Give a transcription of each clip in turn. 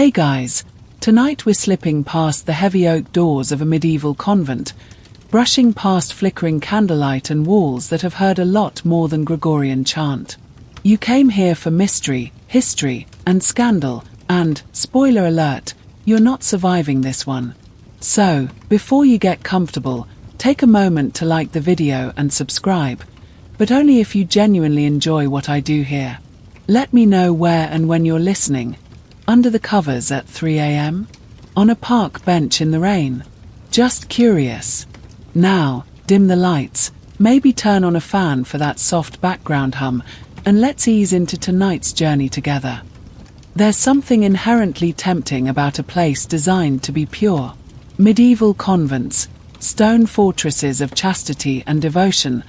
Hey guys, tonight we're slipping past the heavy oak doors of a medieval convent, brushing past flickering candlelight and walls that have heard a lot more than Gregorian chant. You came here for mystery, history, and scandal, and, spoiler alert, you're not surviving this one. So, before you get comfortable, take a moment to like the video and subscribe, but only if you genuinely enjoy what I do here. Let me know where and when you're listening. Under the covers at 3 a.m? On a park bench in the rain? Just curious. Now, dim the lights, maybe turn on a fan for that soft background hum, and let's ease into tonight's journey together. There's something inherently tempting about a place designed to be pure. Medieval convents, stone fortresses of chastity and devotion,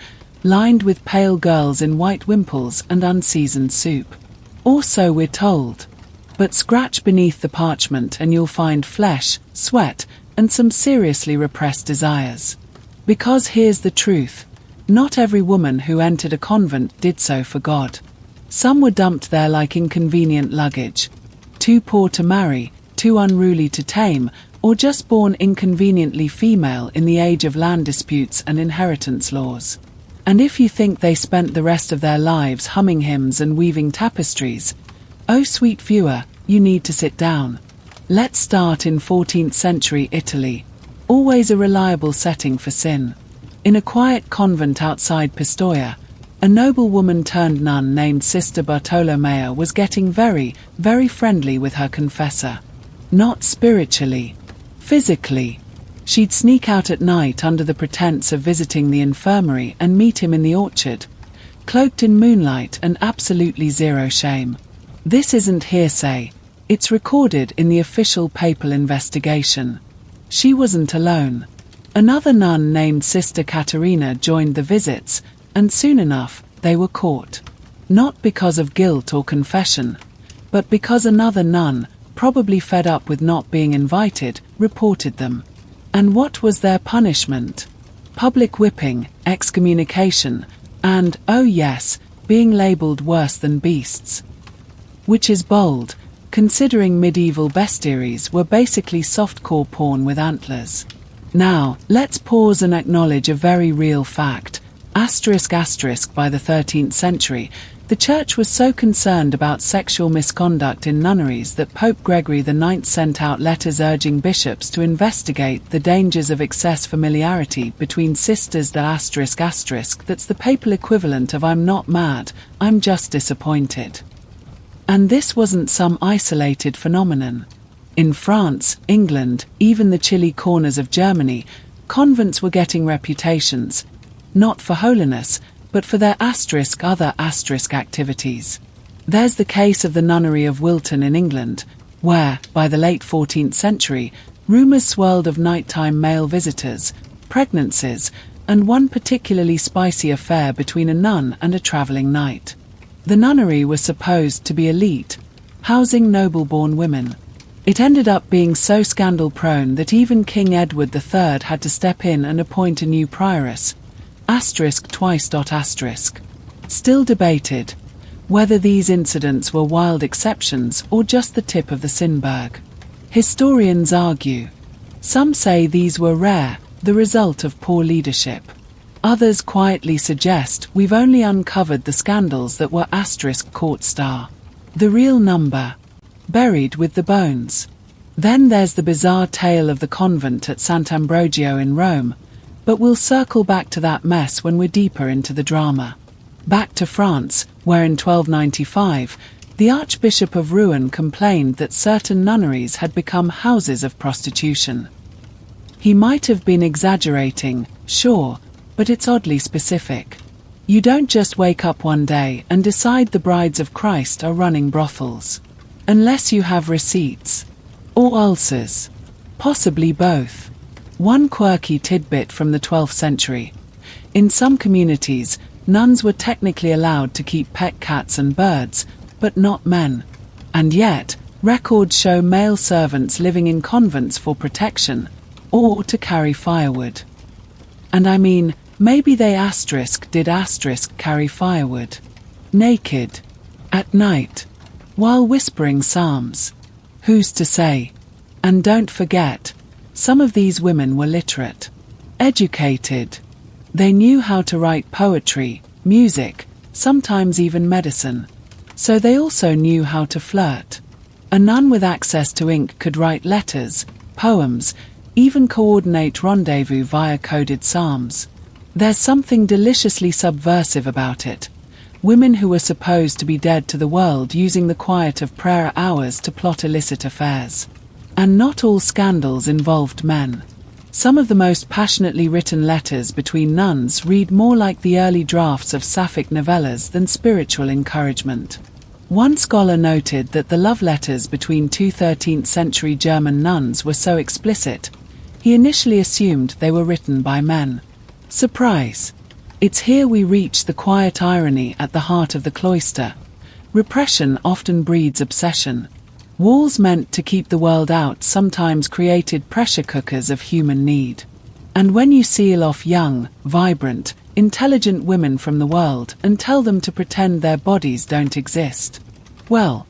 lined with pale girls in white wimples and unseasoned soup. Or so we're told. But scratch beneath the parchment and you'll find flesh, sweat, and some seriously repressed desires. Because here's the truth. Not every woman who entered a convent did so for God. Some were dumped there like inconvenient luggage. Too poor to marry, too unruly to tame, or just born inconveniently female in the age of land disputes and inheritance laws. And if you think they spent the rest of their lives humming hymns and weaving tapestries, oh sweet viewer, you need to sit down. Let's start in 14th century Italy, always a reliable setting for sin. In a quiet convent outside Pistoia, a noblewoman turned nun named Sister Bartolomea was getting very, very friendly with her confessor. Not spiritually, physically. She'd sneak out at night under the pretense of visiting the infirmary and meet him in the orchard, cloaked in moonlight and absolutely zero shame. This isn't hearsay, it's recorded in the official papal investigation. She wasn't alone. Another nun named Sister Caterina joined the visits, and soon enough, they were caught. Not because of guilt or confession, but because another nun, probably fed up with not being invited, reported them. And what was their punishment? Public whipping, excommunication, and, oh yes, being labeled worse than beasts. Which is bold, considering medieval bestiaries were basically softcore porn with antlers. Now, let's pause and acknowledge a very real fact. By the 13th century, the Church was so concerned about sexual misconduct in nunneries that Pope Gregory IX sent out letters urging bishops to investigate the dangers of excess familiarity between sisters. That's the papal equivalent of "I'm not mad, I'm just disappointed." And this wasn't some isolated phenomenon. In France, England, even the chilly corners of Germany, convents were getting reputations, not for holiness, but for their other activities. There's the case of the nunnery of Wilton in England, where, by the late 14th century, rumours swirled of nighttime male visitors, pregnancies, and one particularly spicy affair between a nun and a travelling knight. The nunnery was supposed to be elite, housing noble-born women. It ended up being so scandal-prone that even King Edward III had to step in and appoint a new prioress. Still debated whether these incidents were wild exceptions or just the tip of the iceberg. Historians argue. Some say these were rare, the result of poor leadership. Others quietly suggest we've only uncovered the scandals that were court star. The real number. Buried with the bones. Then there's the bizarre tale of the convent at Sant'Ambrogio in Rome, but we'll circle back to that mess when we're deeper into the drama. Back to France, where in 1295, the Archbishop of Rouen complained that certain nunneries had become houses of prostitution. He might have been exaggerating, sure, but it's oddly specific. You don't just wake up one day and decide the brides of Christ are running brothels. Unless you have receipts. Or ulcers. Possibly both. One quirky tidbit from the 12th century. In some communities, nuns were technically allowed to keep pet cats and birds, but not men. And yet, records show male servants living in convents for protection, or to carry firewood. And I mean, maybe they did carry firewood. Naked. At night. While whispering psalms. Who's to say? And don't forget, some of these women were literate, educated. They knew how to write poetry, music, sometimes even medicine. So they also knew how to flirt. A nun with access to ink could write letters, poems, even coordinate rendezvous via coded psalms. There's something deliciously subversive about it. Women who were supposed to be dead to the world using the quiet of prayer hours to plot illicit affairs. And not all scandals involved men. Some of the most passionately written letters between nuns read more like the early drafts of sapphic novellas than spiritual encouragement. One scholar noted that the love letters between two 13th century German nuns were so explicit, he initially assumed they were written by men. Surprise! It's here we reach the quiet irony at the heart of the cloister. Repression often breeds obsession. Walls meant to keep the world out sometimes created pressure cookers of human need. And when you seal off young, vibrant, intelligent women from the world and tell them to pretend their bodies don't exist, well,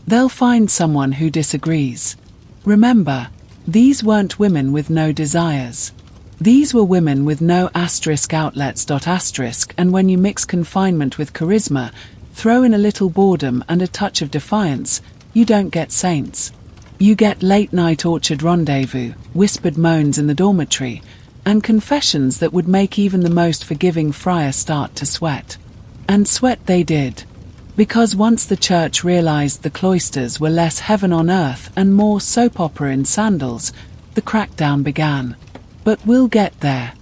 they'll find someone who disagrees. Remember, these weren't women with no desires. These were women with no outlets. And when you mix confinement with charisma, throw in a little boredom and a touch of defiance, you don't get saints. You get late-night orchard rendezvous, whispered moans in the dormitory, and confessions that would make even the most forgiving friar start to sweat. And sweat they did. Because once the church realized the cloisters were less heaven on earth and more soap opera in sandals, the crackdown began. But we'll get there.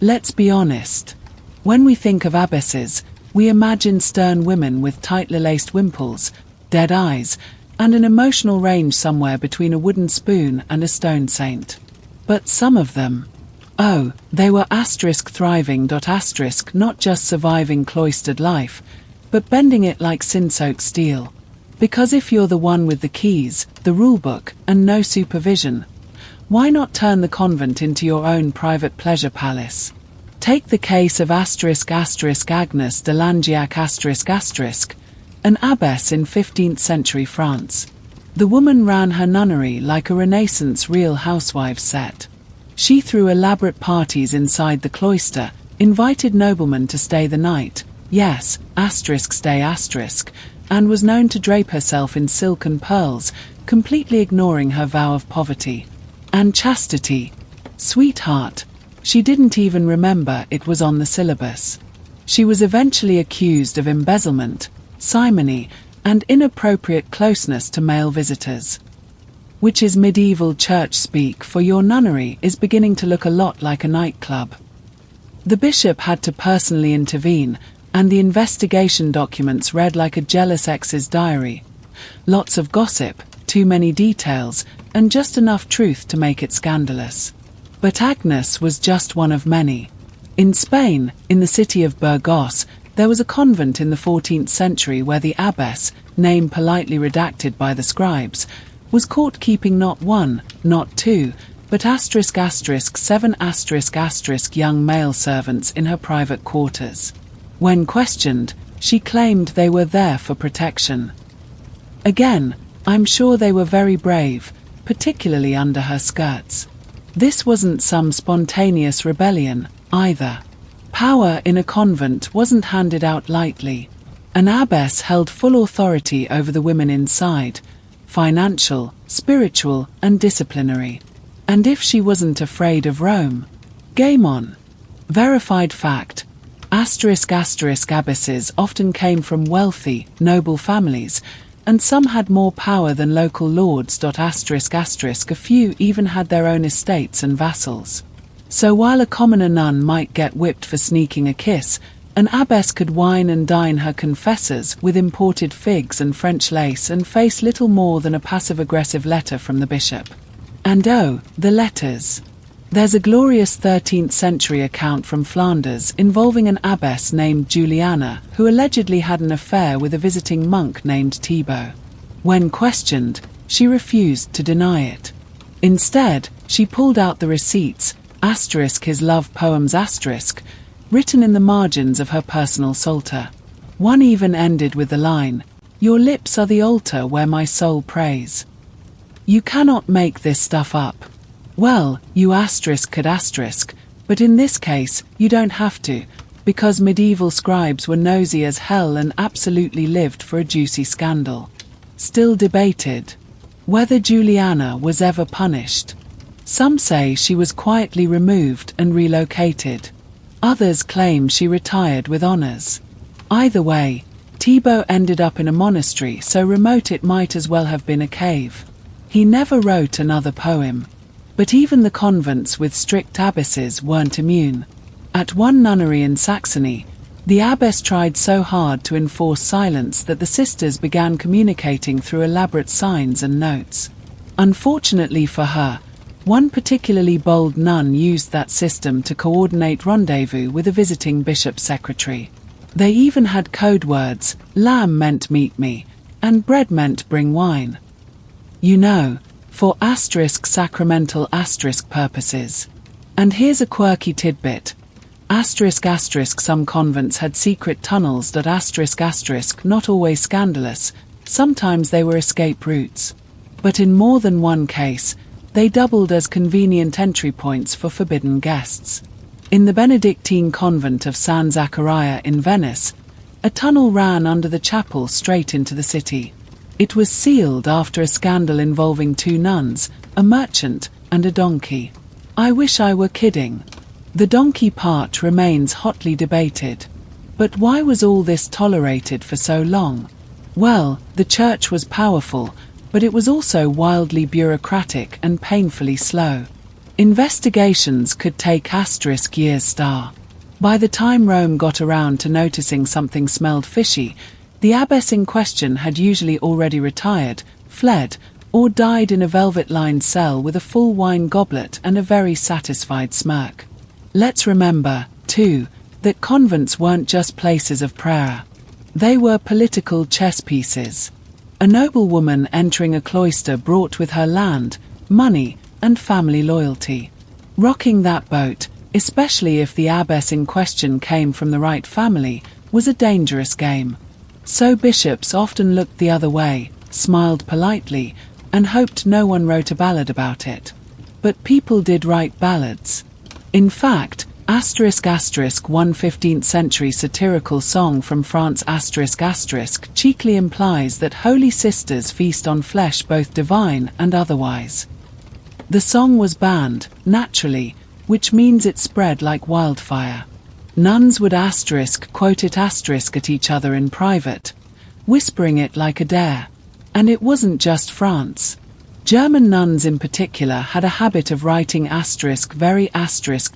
Let's be honest. When we think of abbesses, we imagine stern women with tightly laced wimples, dead eyes, and an emotional range somewhere between a wooden spoon and a stone saint. But some of them, oh, they were thriving. Not just surviving cloistered life, but bending it like sin-soaked steel. Because if you're the one with the keys, the rulebook, and no supervision, why not turn the convent into your own private pleasure palace? Take the case of Agnes de Langeac an abbess in 15th century France. The woman ran her nunnery like a Renaissance Real Housewives set. She threw elaborate parties inside the cloister, invited noblemen to stay the night, yes, and was known to drape herself in silk and pearls, completely ignoring her vow of poverty and chastity. Sweetheart, she didn't even remember it was on the syllabus. She was eventually accused of embezzlement, simony, and inappropriate closeness to male visitors. Which is medieval church speak for your nunnery is beginning to look a lot like a nightclub. The bishop had to personally intervene, and the investigation documents read like a jealous ex's diary. Lots of gossip, too many details, and just enough truth to make it scandalous. But Agnes was just one of many. In Spain, in the city of Burgos, there was a convent in the 14th century where the abbess, name politely redacted by the scribes, was caught keeping not one, not two, but seven young male servants in her private quarters. When questioned, she claimed they were there for protection. Again, I'm sure they were very brave, particularly under her skirts. This wasn't some spontaneous rebellion, either. Power in a convent wasn't handed out lightly. An abbess held full authority over the women inside, financial, spiritual, and disciplinary. And if she wasn't afraid of Rome, game on. Verified fact. Abbesses often came from wealthy, noble families, and some had more power than local lords. A few even had their own estates and vassals. So while a commoner nun might get whipped for sneaking a kiss, an abbess could wine and dine her confessors with imported figs and French lace and face little more than a passive-aggressive letter from the bishop. And oh, the letters. There's a glorious 13th century account from Flanders involving an abbess named Juliana who allegedly had an affair with a visiting monk named Thibaut. When questioned, she refused to deny it. Instead, she pulled out the receipts, his love poems written in the margins of her personal psalter. One even ended with the line, "Your lips are the altar where my soul prays." You cannot make this stuff up. Well, you could asterisk, but in this case, you don't have to, because medieval scribes were nosy as hell and absolutely lived for a juicy scandal. Still debated whether Juliana was ever punished. Some say she was quietly removed and relocated. Others claim she retired with honors. Either way, Thibaut ended up in a monastery so remote it might as well have been a cave. He never wrote another poem. But even the convents with strict abbesses weren't immune. At one nunnery in Saxony, the abbess tried so hard to enforce silence that the sisters began communicating through elaborate signs and notes. Unfortunately for her, one particularly bold nun used that system to coordinate rendezvous with a visiting bishop's secretary. They even had code words: lamb meant meet me, and bread meant bring wine. You know, for sacramental purposes. And here's a quirky tidbit. Some convents had secret tunnels that not always scandalous, sometimes they were escape routes. But in more than one case, they doubled as convenient entry points for forbidden guests. In the Benedictine convent of San Zaccaria in Venice, a tunnel ran under the chapel straight into the city. It was sealed after a scandal involving 2 nuns, a merchant, and a donkey. I wish I were kidding. The donkey part remains hotly debated. But why was all this tolerated for so long? Well, the church was powerful, but it was also wildly bureaucratic and painfully slow. Investigations could take years. By the time Rome got around to noticing something smelled fishy, the abbess in question had usually already retired, fled, or died in a velvet-lined cell with a full wine goblet and a very satisfied smirk. Let's remember, too, that convents weren't just places of prayer. They were political chess pieces. A noblewoman entering a cloister brought with her land, money, and family loyalty. Rocking that boat, especially if the abbess in question came from the right family, was a dangerous game. So bishops often looked the other way, smiled politely, and hoped no one wrote a ballad about it. But people did write ballads. In fact, one 15th century satirical song from France cheekily implies that holy sisters feast on flesh both divine and otherwise. The song was banned, naturally, which means it spread like wildfire. Nuns would quote it at each other in private, whispering it like a dare. And it wasn't just France. German nuns in particular had a habit of writing very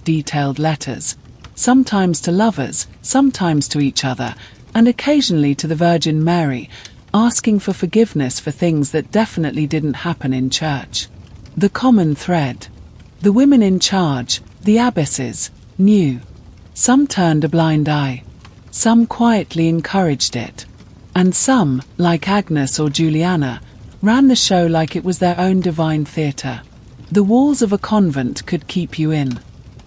detailed letters, sometimes to lovers, sometimes to each other, and occasionally to the Virgin Mary, asking for forgiveness for things that definitely didn't happen in church. The common thread. The women in charge, the abbesses, knew. Some turned a blind eye. Some quietly encouraged it. And some, like Agnes or Juliana, ran the show like it was their own divine theatre. The walls of a convent could keep you in,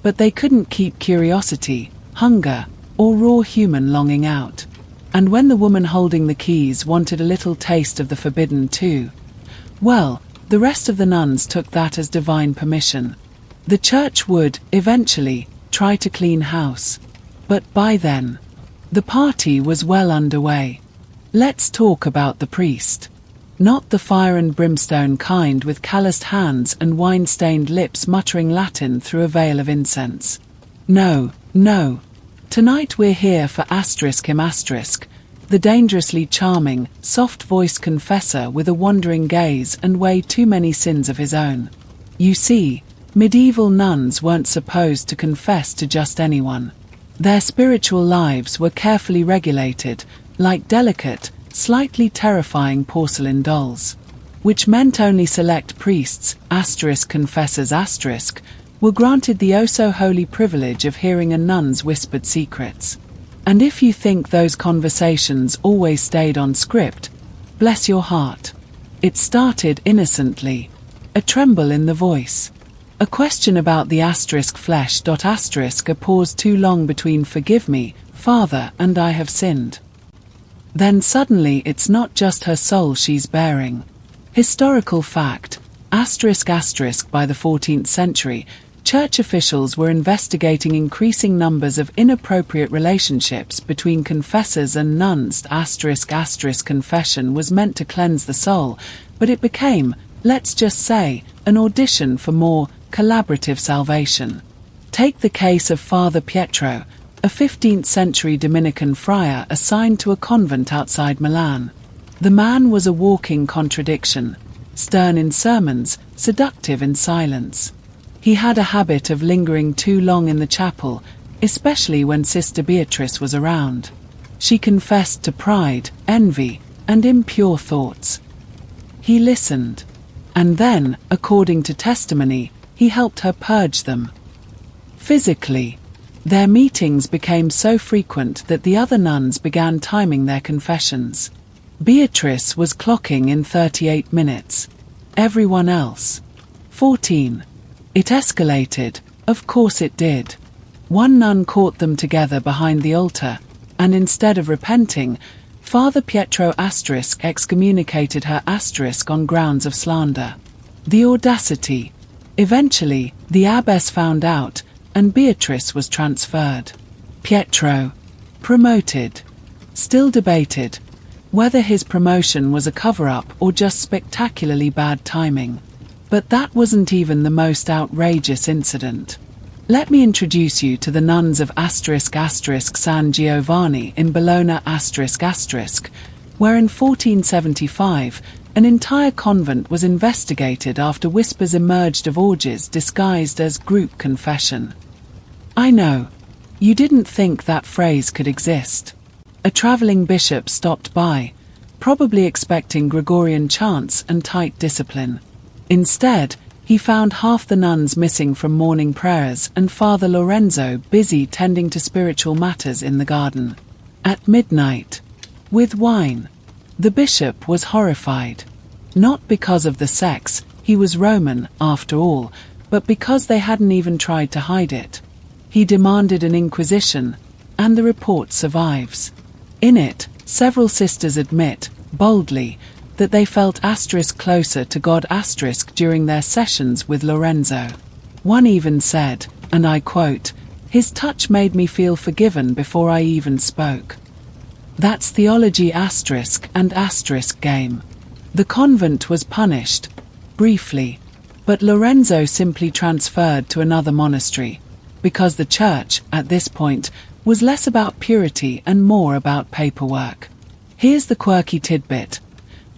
but they couldn't keep curiosity, hunger, or raw human longing out. And when the woman holding the keys wanted a little taste of the forbidden too, well, the rest of the nuns took that as divine permission. The church would, eventually, try to clean house. But by then, the party was well underway. Let's talk about the priest. Not the fire and brimstone kind with calloused hands and wine-stained lips muttering Latin through a veil of incense. No, no. Tonight we're here for the dangerously charming, soft-voiced confessor with a wandering gaze and way too many sins of his own. You see, medieval nuns weren't supposed to confess to just anyone. Their spiritual lives were carefully regulated, like delicate, slightly terrifying porcelain dolls. Which meant only select priests, confessors were granted the oh-so-holy privilege of hearing a nun's whispered secrets. And if you think those conversations always stayed on script, bless your heart. It started innocently. A tremble in the voice. A question about the flesh. A pause too long between "Forgive me, Father, and I have sinned." Then suddenly it's not just her soul she's bearing. Historical fact, By the 14th century, church officials were investigating increasing numbers of inappropriate relationships between confessors and nuns. Confession was meant to cleanse the soul, but it became, let's just say, an audition for more collaborative salvation. Take the case of Father Pietro, a 15th century Dominican friar assigned to a convent outside Milan. The man was a walking contradiction, stern in sermons, seductive in silence. He had a habit of lingering too long in the chapel, especially when Sister Beatrice was around. She confessed to pride, envy, and impure thoughts. He listened. And then, according to testimony, he helped her purge them. Physically, their meetings became so frequent that the other nuns began timing their confessions. Beatrice was clocking in 38 minutes. Everyone else, 14. It escalated, of course it did. One nun caught them together behind the altar, and instead of repenting, Father Pietro excommunicated her on grounds of slander. The audacity. Eventually, the abbess found out, and Beatrice was transferred. Pietro, promoted. Still debated whether his promotion was a cover-up or just spectacularly bad timing. But that wasn't even the most outrageous incident. Let me introduce you to the nuns of San Giovanni in Bologna where in 1475 an entire convent was investigated after whispers emerged of orgies disguised as group confession. I know, you didn't think that phrase could exist. A traveling bishop stopped by, probably expecting Gregorian chants and tight discipline. Instead, he found half the nuns missing from morning prayers and Father Lorenzo busy tending to spiritual matters in the garden. At midnight, with wine. The bishop was horrified. Not because of the sex, he was Roman, after all, but because they hadn't even tried to hide it. He demanded an inquisition, and the report survives. In it, several sisters admit, boldly, that they felt closer to God during their sessions with Lorenzo. One even said, and I quote, "His touch made me feel forgiven before I even spoke." That's theology and game. The convent was punished, briefly, but Lorenzo simply transferred to another monastery, because the church, at this point, was less about purity and more about paperwork. Here's the quirky tidbit.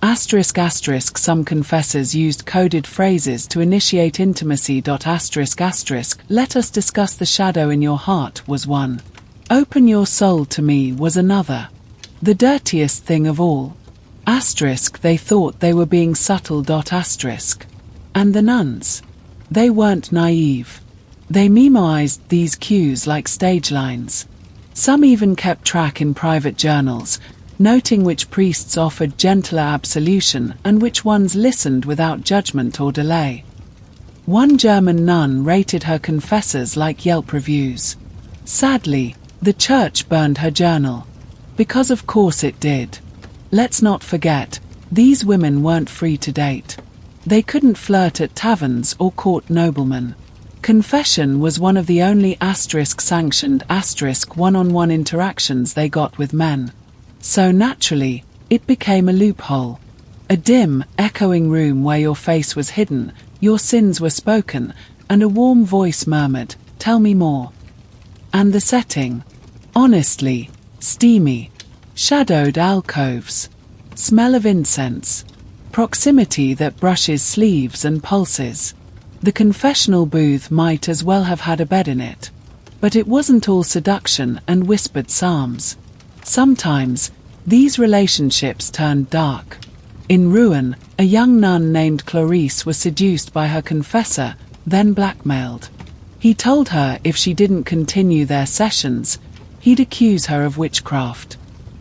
Some confessors used coded phrases to initiate intimacy. Let us discuss the shadow in your heart was one. Open your soul to me was another. The dirtiest thing of all. They thought they were being subtle. And the nuns? They weren't naive. They memoized these cues like stage lines. Some even kept track in private journals, noting which priests offered gentler absolution and which ones listened without judgment or delay. One German nun rated her confessors like Yelp reviews. Sadly, the church burned her journal. Because of course it did. Let's not forget, these women weren't free to date. They couldn't flirt at taverns or court noblemen. Confession was one of the only sanctioned one-on-one interactions they got with men. So naturally, it became a loophole. A dim, echoing room where your face was hidden, your sins were spoken, and a warm voice murmured, "Tell me more." And the setting? Honestly, steamy. Shadowed alcoves. Smell of incense. Proximity that brushes sleeves and pulses. The confessional booth might as well have had a bed in it. But it wasn't all seduction and whispered psalms. Sometimes, these relationships turned dark. In Rouen, a young nun named Clarice was seduced by her confessor, then blackmailed. He told her if she didn't continue their sessions, he'd accuse her of witchcraft.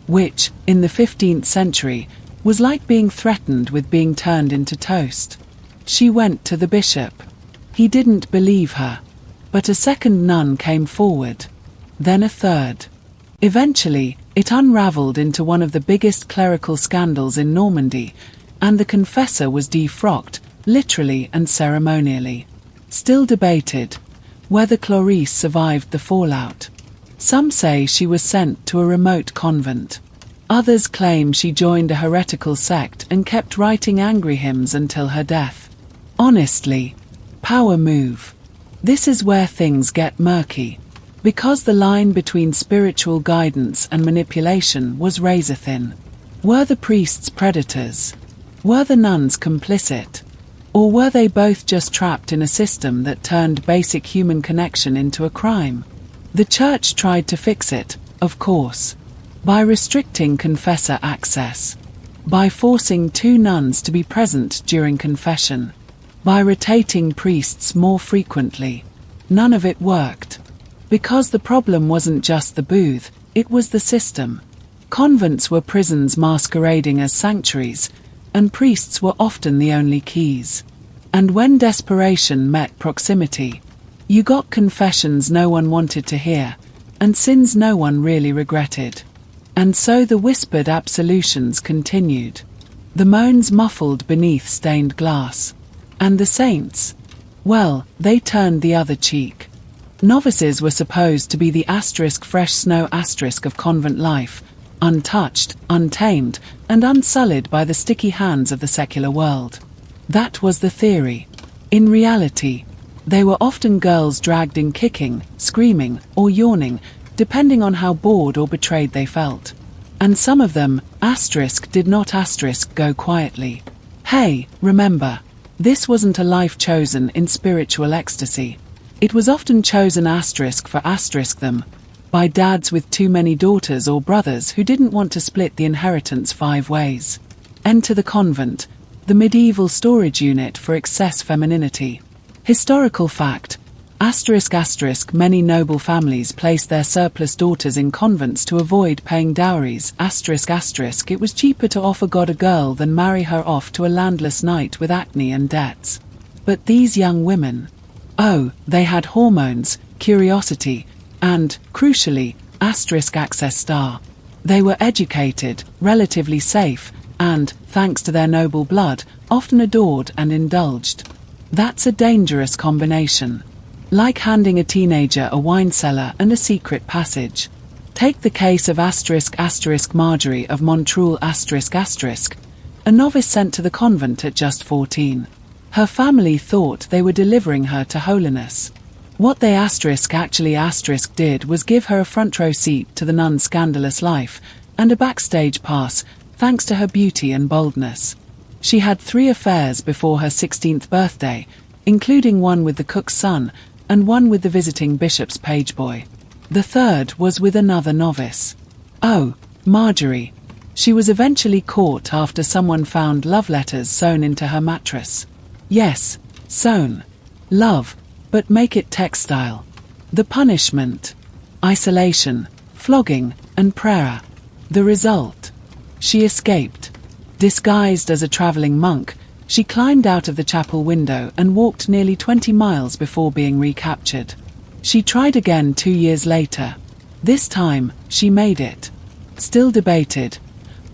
Which, in the 15th century, was like being threatened with being turned into toast. She went to the bishop. He didn't believe her. But a second nun came forward. Then a third. Eventually, it unraveled into one of the biggest clerical scandals in Normandy, and the confessor was defrocked, literally and ceremonially. Still debated whether Clarice survived the fallout. Some say she was sent to a remote convent. Others claim she joined a heretical sect and kept writing angry hymns until her death. Honestly, power move. This is where things get murky. Because the line between spiritual guidance and manipulation was razor-thin. Were the priests predators? Were the nuns complicit? Or were they both just trapped in a system that turned basic human connection into a crime? The church tried to fix it, of course, by restricting confessor access, by forcing 2 nuns to be present during confession, by rotating priests more frequently. None of it worked. Because the problem wasn't just the booth, it was the system. Convents were prisons masquerading as sanctuaries, and priests were often the only keys. And when desperation met proximity, you got confessions no one wanted to hear, and sins no one really regretted. And so the whispered absolutions continued. The moans muffled beneath stained glass. And the saints? Well, they turned the other cheek. Novices were supposed to be the fresh snow of convent life, untouched, untamed, and unsullied by the sticky hands of the secular world. That was the theory. In reality, they were often girls dragged in kicking, screaming, or yawning, depending on how bored or betrayed they felt. And some of them, did not go quietly. Hey, remember, this wasn't a life chosen in spiritual ecstasy. It was often chosen for them, by dads with too many daughters or brothers who didn't want to split the inheritance 5 ways. Enter the convent, the medieval storage unit for excess femininity. Historical fact, many noble families placed their surplus daughters in convents to avoid paying dowries, it was cheaper to offer God a girl than marry her off to a landless knight with acne and debts. But these young women, they had hormones, curiosity, and, crucially, access star. They were educated, relatively safe, and, thanks to their noble blood, often adored and indulged. That's a dangerous combination. Like handing a teenager a wine cellar and a secret passage. Take the case of Marjorie of Montreuil a novice sent to the convent at just 14. Her family thought they were delivering her to holiness. What they actually did was give her a front row seat to the nun's scandalous life, and a backstage pass, thanks to her beauty and boldness. She had 3 affairs before her 16th birthday, including one with the cook's son, and one with the visiting bishop's pageboy. The 3rd was with another novice. Marjorie. She was eventually caught after someone found love letters sewn into her mattress. Yes, sewn. Love, but make it textile. The punishment: isolation, flogging, and prayer. The result: she escaped. Disguised as a traveling monk, she climbed out of the chapel window and walked nearly 20 miles before being recaptured. She tried again 2 years later. This time, she made it. Still debated.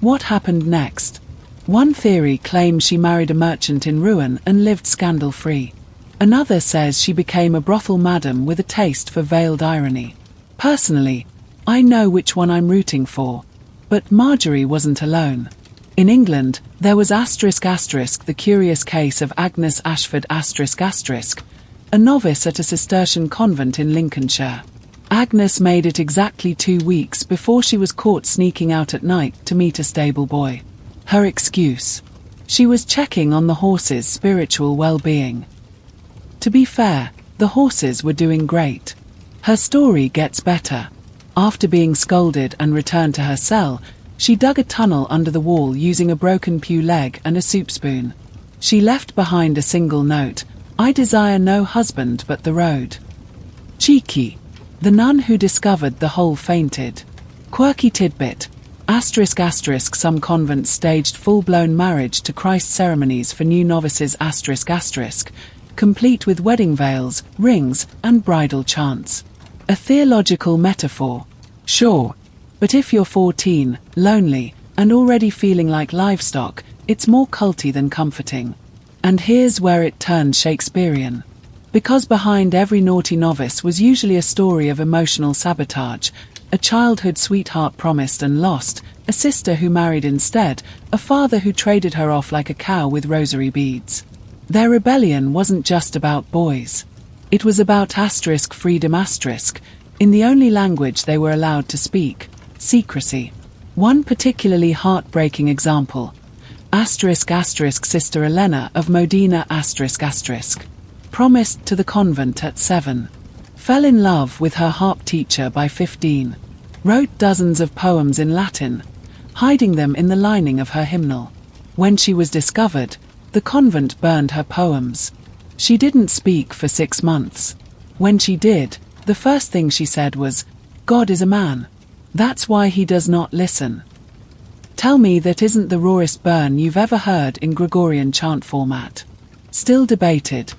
What happened next? One theory claims she married a merchant in Rouen and lived scandal-free. Another says she became a brothel madam with a taste for veiled irony. Personally, I know which one I'm rooting for. But Marjorie wasn't alone. In England, there was the curious case of Agnes Ashford a novice at a Cistercian convent in Lincolnshire. Agnes made it exactly 2 weeks before she was caught sneaking out at night to meet a stable boy. Her excuse: she was checking on the horses' spiritual well-being. To be fair, the horses were doing great. Her story gets better. After being scolded and returned to her cell, she dug a tunnel under the wall using a broken pew leg and a soup spoon. She left behind a single note: "I desire no husband but the road." Cheeky. The nun who discovered the hole fainted. Quirky tidbit: some convents staged full-blown marriage to Christ ceremonies for new novices complete with wedding veils, rings, and bridal chants. A theological metaphor. Sure. But if you're 14, lonely, and already feeling like livestock, it's more culty than comforting. And here's where it turned Shakespearean. Because behind every naughty novice was usually a story of emotional sabotage, a childhood sweetheart promised and lost, a sister who married instead, a father who traded her off like a cow with rosary beads. Their rebellion wasn't just about boys. It was about freedom in the only language they were allowed to speak, secrecy. One particularly heartbreaking example. Sister Elena of Modena promised to the convent at 7. Fell in love with her harp teacher by 15. Wrote dozens of poems in Latin, hiding them in the lining of her hymnal. When she was discovered, the convent burned her poems. She didn't speak for 6 months. When she did, the first thing she said was, "God is a man. That's why he does not listen." Tell me that isn't the rawest burn you've ever heard in Gregorian chant format. Still debated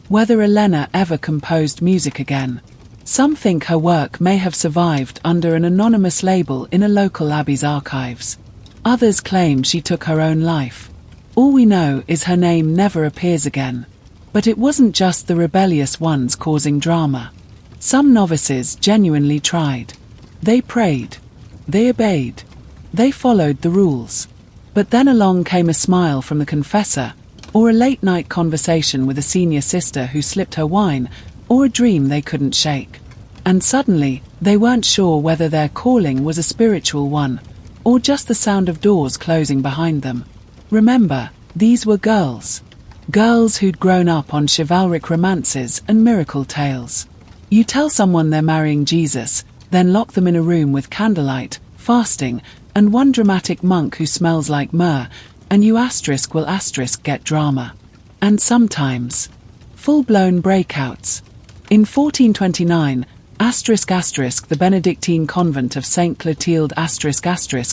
whether Elena ever composed music again. Some think her work may have survived under an anonymous label in a local abbey's archives. Others claim she took her own life. All we know is her name never appears again. But it wasn't just the rebellious ones causing drama. Some novices genuinely tried. They prayed. They obeyed. They followed the rules. But then along came a smile from the confessor, or a late-night conversation with a senior sister who slipped her wine, or a dream they couldn't shake. And suddenly, they weren't sure whether their calling was a spiritual one, or just the sound of doors closing behind them. Remember, these were girls. Girls who'd grown up on chivalric romances and miracle tales. You tell someone they're marrying Jesus, then lock them in a room with candlelight, fasting, and one dramatic monk who smells like myrrh, and you will get drama. And sometimes, full-blown breakouts. In 1429, the Benedictine convent of St. Clotilde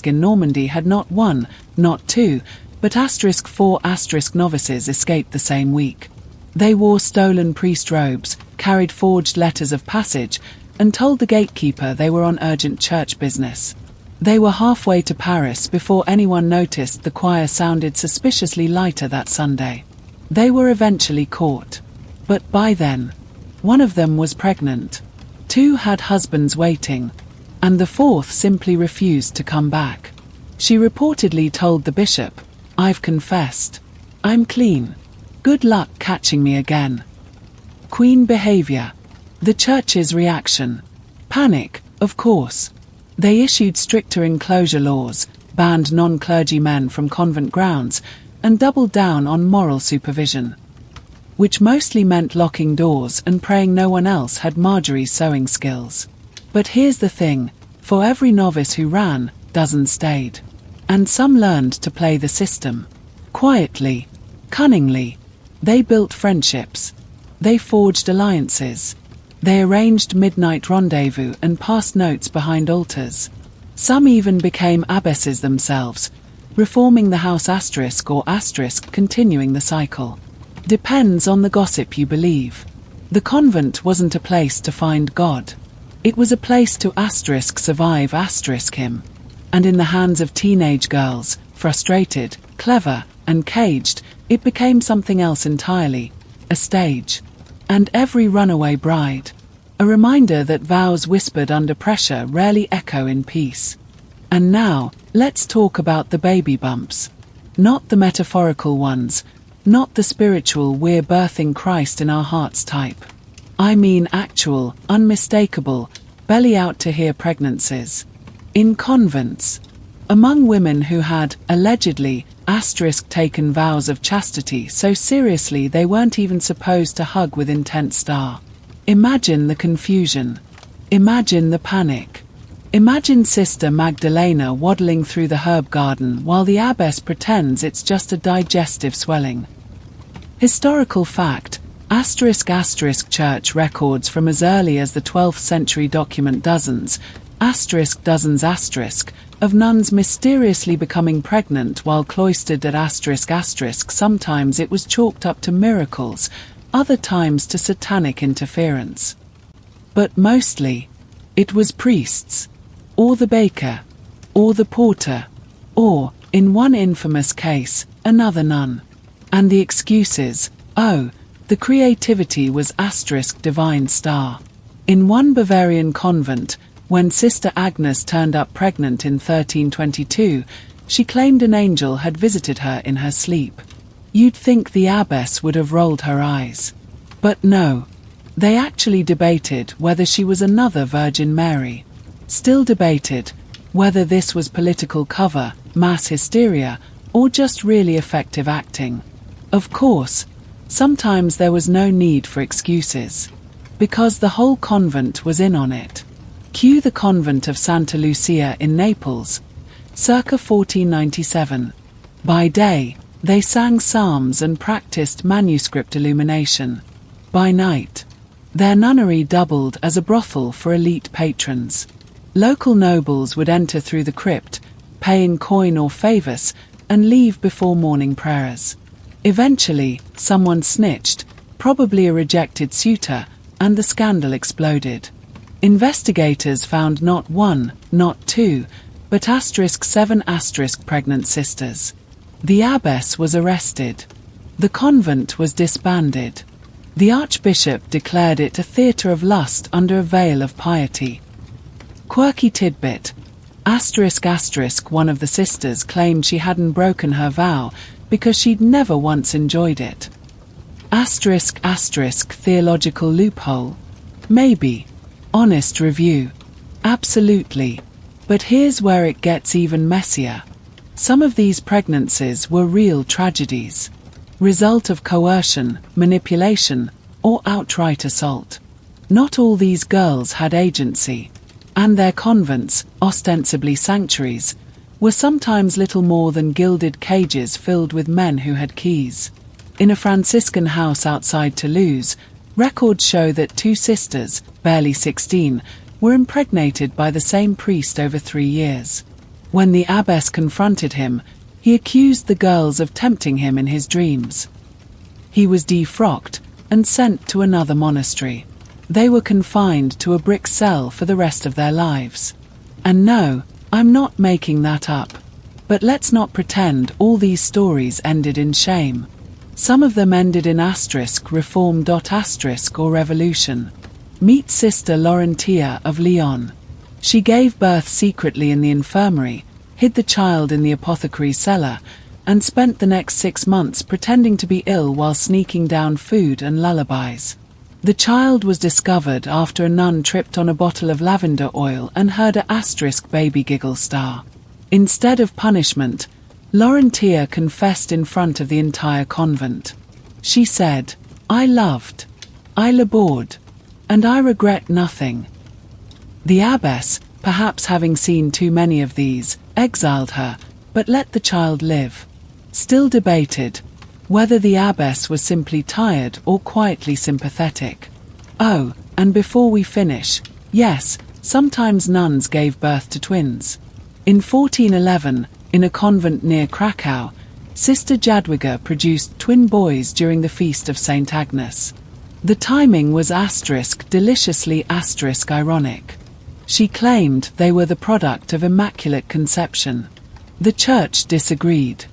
in Normandy had not 1, not 2, but 4 novices escaped the same week. They wore stolen priest robes, carried forged letters of passage, and told the gatekeeper they were on urgent church business. They were halfway to Paris before anyone noticed the choir sounded suspiciously lighter that Sunday. They were eventually caught. But by then, one of them was pregnant. 2 had husbands waiting, and the 4th simply refused to come back. She reportedly told the bishop, "I've confessed. I'm clean. Good luck catching me again." Queen behavior. The church's reaction. Panic, of course. They issued stricter enclosure laws, banned non-clergy men from convent grounds, and doubled down on moral supervision. Which mostly meant locking doors and praying no one else had Marjorie's sewing skills. But here's the thing, for every novice who ran, dozens stayed. And some learned to play the system. Quietly, cunningly. They built friendships. They forged alliances. They arranged midnight rendezvous and passed notes behind altars. Some even became abbesses themselves, reforming the house continuing the cycle. Depends on the gossip you believe. The convent wasn't a place to find God. It was a place to survive him. And in the hands of teenage girls, frustrated, clever, and caged, it became something else entirely, a stage. And every runaway bride. A reminder that vows whispered under pressure rarely echo in peace. And now, let's talk about the baby bumps. Not the metaphorical ones, not the spiritual "we're birthing Christ in our hearts" type. I mean actual, unmistakable, belly out to here pregnancies. In convents. Among women who had, allegedly, taken vows of chastity so seriously they weren't even supposed to hug with intent star. Imagine the confusion. Imagine the panic. Imagine Sister Magdalena waddling through the herb garden while the abbess pretends it's just a digestive swelling. Historical fact, church records from as early as the 12th century document dozens, of nuns mysteriously becoming pregnant while cloistered at sometimes it was chalked up to miracles, other times to satanic interference. But mostly, it was priests, or the baker, or the porter, or, in one infamous case, another nun. And the excuses, oh, the creativity was asterisk divine star. In one Bavarian convent, when Sister Agnes turned up pregnant in 1322, she claimed an angel had visited her in her sleep. You'd think the abbess would have rolled her eyes. But no. They actually debated whether she was another Virgin Mary. Still debated whether this was political cover, mass hysteria, or just really effective acting. Of course, sometimes there was no need for excuses, because the whole convent was in on it. Cue the convent of Santa Lucia in Naples, circa 1497. By day, they sang psalms and practiced manuscript illumination. By night, their nunnery doubled as a brothel for elite patrons. Local nobles would enter through the crypt, pay in coin or favors, and leave before morning prayers. Eventually, someone snitched, probably a rejected suitor, and the scandal exploded. Investigators found not one, not two, but *7 pregnant sisters. The abbess was arrested. The convent was disbanded. The archbishop declared it a theatre of lust under a veil of piety. Quirky tidbit. One of the sisters claimed she hadn't broken her vow because she'd never once enjoyed it. Theological loophole. Maybe. Honest review. Absolutely. But here's where it gets even messier. Some of these pregnancies were real tragedies. Result of coercion, manipulation, or outright assault. Not all these girls had agency. And their convents, ostensibly sanctuaries, were sometimes little more than gilded cages filled with men who had keys. In a Franciscan house outside Toulouse, records show that two sisters, barely 16, were impregnated by the same priest over 3 years. When the abbess confronted him, he accused the girls of tempting him in his dreams. He was defrocked and sent to another monastery. They were confined to a brick cell for the rest of their lives. And no, I'm not making that up. But let's not pretend all these stories ended in shame. Some of them ended in *reform. Or revolution. Meet Sister Laurentia of Lyon. She gave birth secretly in the infirmary, hid the child in the apothecary's cellar, and spent the next 6 months pretending to be ill while sneaking down food and lullabies. The child was discovered after a nun tripped on a bottle of lavender oil and heard a baby giggle star. Instead of punishment, Laurentia confessed in front of the entire convent. She said, "I loved, I labored, and I regret nothing." The abbess, perhaps having seen too many of these, exiled her, but let the child live. Still debated whether the abbess was simply tired or quietly sympathetic. Oh, and before we finish, yes, sometimes nuns gave birth to twins. In 1411, in a convent near Krakow, Sister Jadwiga produced twin boys during the feast of St. Agnes. The timing was deliciously ironic. She claimed they were the product of immaculate conception. The church disagreed.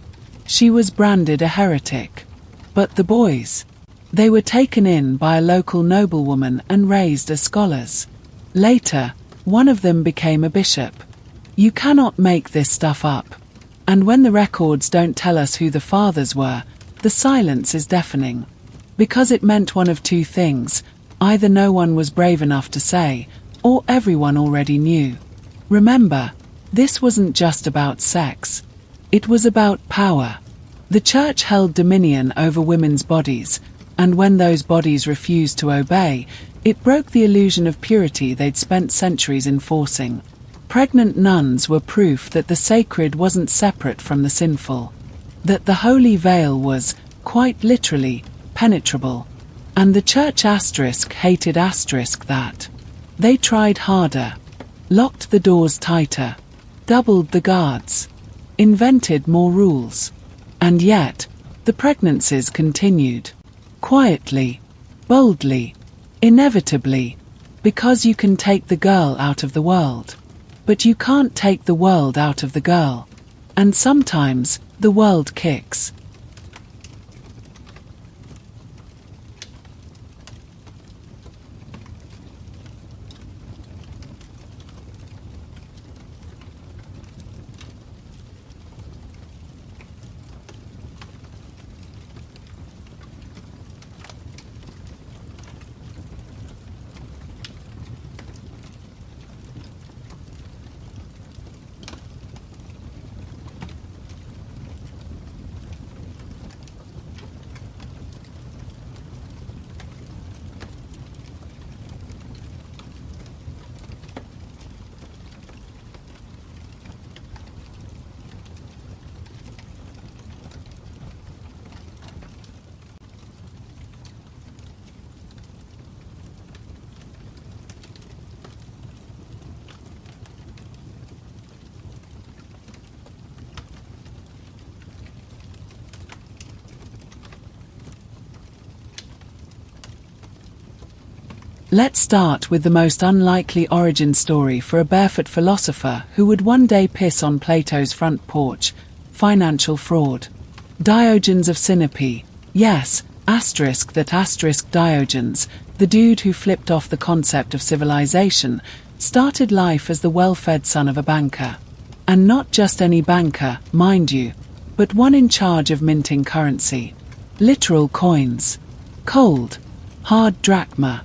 She was branded a heretic. But the boys? They were taken in by a local noblewoman and raised as scholars. Later, one of them became a bishop. You cannot make this stuff up. And when the records don't tell us who the fathers were, the silence is deafening. Because it meant one of two things: either no one was brave enough to say, or everyone already knew. Remember, this wasn't just about sex. It was about power. The church held dominion over women's bodies, and when those bodies refused to obey, it broke the illusion of purity they'd spent centuries enforcing. Pregnant nuns were proof that the sacred wasn't separate from the sinful. That the holy veil was, quite literally, penetrable. And the church hated that. They tried harder. Locked the doors tighter. Doubled the guards. Invented more rules. And yet, the pregnancies continued. Quietly. Boldly. Inevitably. Because you can take the girl out of the world. But you can't take the world out of the girl. And sometimes, the world kicks. Let's start with the most unlikely origin story for a barefoot philosopher who would one day piss on Plato's front porch: financial fraud. Diogenes of Sinope. Yes, Diogenes, the dude who flipped off the concept of civilization, started life as the well-fed son of a banker. And not just any banker, mind you, but one in charge of minting currency. Literal coins. Cold, hard drachma.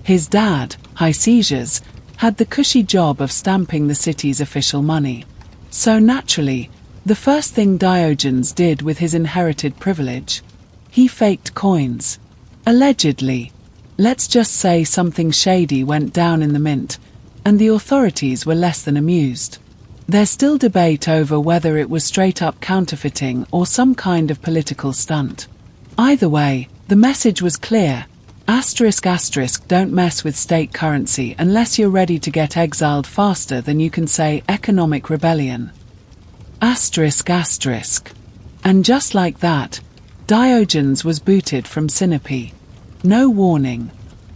His dad, Hicesius, had the cushy job of stamping the city's official money. So naturally, the first thing Diogenes did with his inherited privilege, he faked coins. Allegedly. Let's just say something shady went down in the mint, and the authorities were less than amused. There's still debate over whether it was straight-up counterfeiting or some kind of political stunt. Either way, the message was clear. Don't mess with state currency unless you're ready to get exiled faster than you can say economic rebellion. And just like that, Diogenes was booted from Sinope. No warning.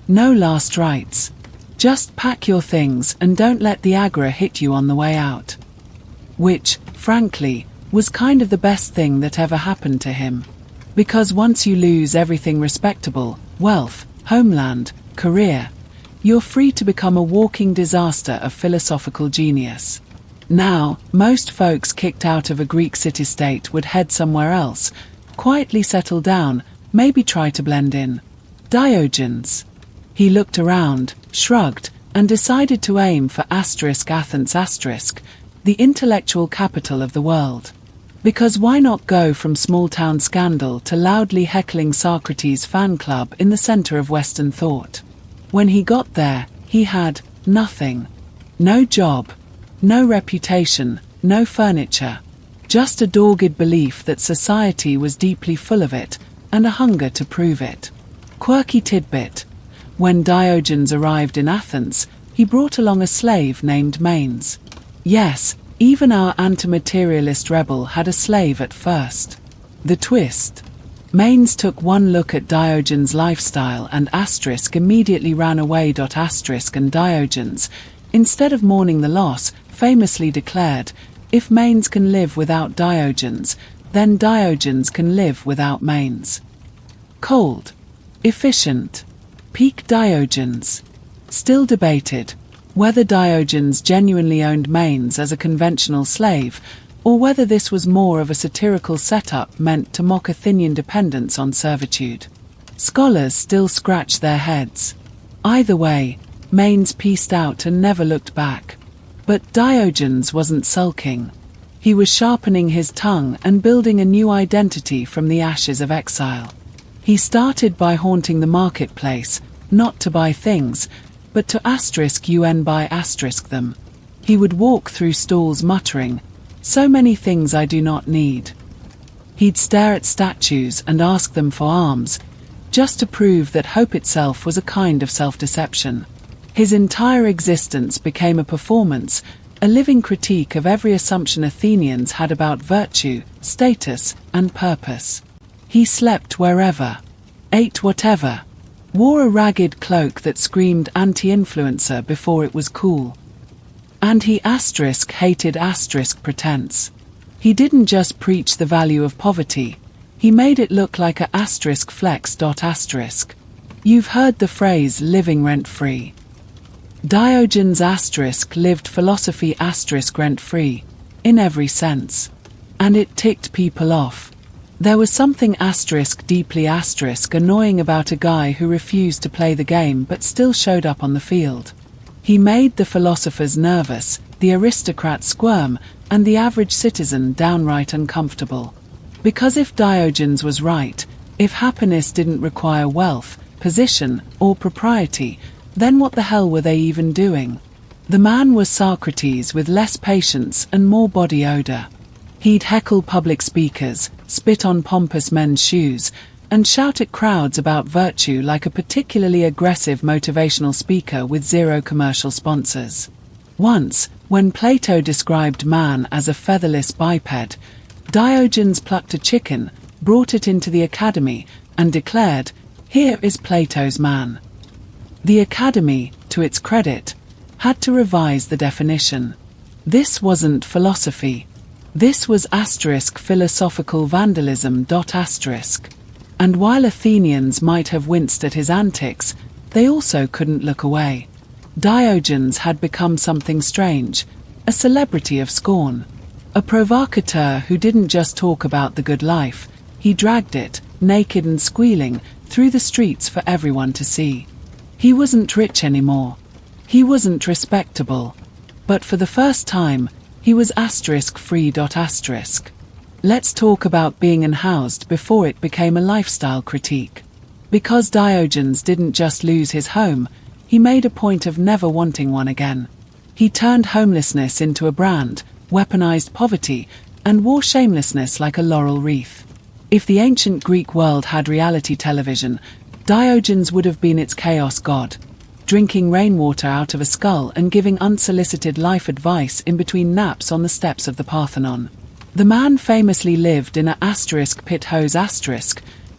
No last rites. Just pack your things and don't let the agra hit you on the way out. Which, frankly, was kind of the best thing that ever happened to him. Because once you lose everything respectable, wealth, homeland, career, you're free to become a walking disaster of philosophical genius. Now, most folks kicked out of a Greek city-state would head somewhere else, quietly settle down, maybe try to blend in. Diogenes. He looked around, shrugged, and decided to aim for Athens the intellectual capital of the world. Because why not go from small-town scandal to loudly heckling Socrates' fan club in the center of Western thought? When he got there, he had nothing. No job, no reputation, no furniture. Just a dogged belief that society was deeply full of it, and a hunger to prove it. Quirky tidbit. When Diogenes arrived in Athens, he brought along a slave named Manes. Yes, even our anti-materialist rebel had a slave at first. The twist. Manes took one look at Diogenes' lifestyle and immediately ran away. And Diogenes, instead of mourning the loss, famously declared, "If Manes can live without Diogenes, then Diogenes can live without Manes." Cold. Efficient. Peak Diogenes. Still debated whether Diogenes genuinely owned Manes as a conventional slave, or whether this was more of a satirical setup meant to mock Athenian dependence on servitude. Scholars still scratch their heads. Either way, Manes pieced out and never looked back. But Diogenes wasn't sulking. He was sharpening his tongue and building a new identity from the ashes of exile. He started by haunting the marketplace, not to buy things, but to buy them. He would walk through stalls muttering, "So many things I do not need." He'd stare at statues and ask them for alms, just to prove that hope itself was a kind of self-deception. His entire existence became a performance, a living critique of every assumption Athenians had about virtue, status, and purpose. He slept wherever, ate whatever, wore a ragged cloak that screamed anti-influencer before it was cool. And he hated pretense. He didn't just preach the value of poverty, he made it look like a flex. You've heard the phrase living rent-free. Diogenes lived philosophy rent-free, in every sense. And it ticked people off. There was something deeply annoying about a guy who refused to play the game but still showed up on the field. He made the philosophers nervous, the aristocrat squirm, and the average citizen downright uncomfortable. Because if Diogenes was right, if happiness didn't require wealth, position, or propriety, then what the hell were they even doing? The man was Socrates with less patience and more body odor. He'd heckle public speakers, spit on pompous men's shoes, and shout at crowds about virtue like a particularly aggressive motivational speaker with zero commercial sponsors. Once, when Plato described man as a featherless biped, Diogenes plucked a chicken, brought it into the academy, and declared, "Here is Plato's man." The Academy, to its credit, had to revise the definition. This wasn't philosophy. This was philosophical vandalism. And while Athenians might have winced at his antics, they also couldn't look away. Diogenes had become something strange, a celebrity of scorn. A provocateur who didn't just talk about the good life, he dragged it, naked and squealing, through the streets for everyone to see. He wasn't rich anymore. He wasn't respectable. But for the first time, he was free. Let's talk about being unhoused before it became a lifestyle critique. Because Diogenes didn't just lose his home, he made a point of never wanting one again. He turned homelessness into a brand, weaponized poverty, and wore shamelessness like a laurel wreath. If the ancient Greek world had reality television, Diogenes would have been its chaos god, drinking rainwater out of a skull and giving unsolicited life advice in between naps on the steps of the Parthenon. The man famously lived in a pit hose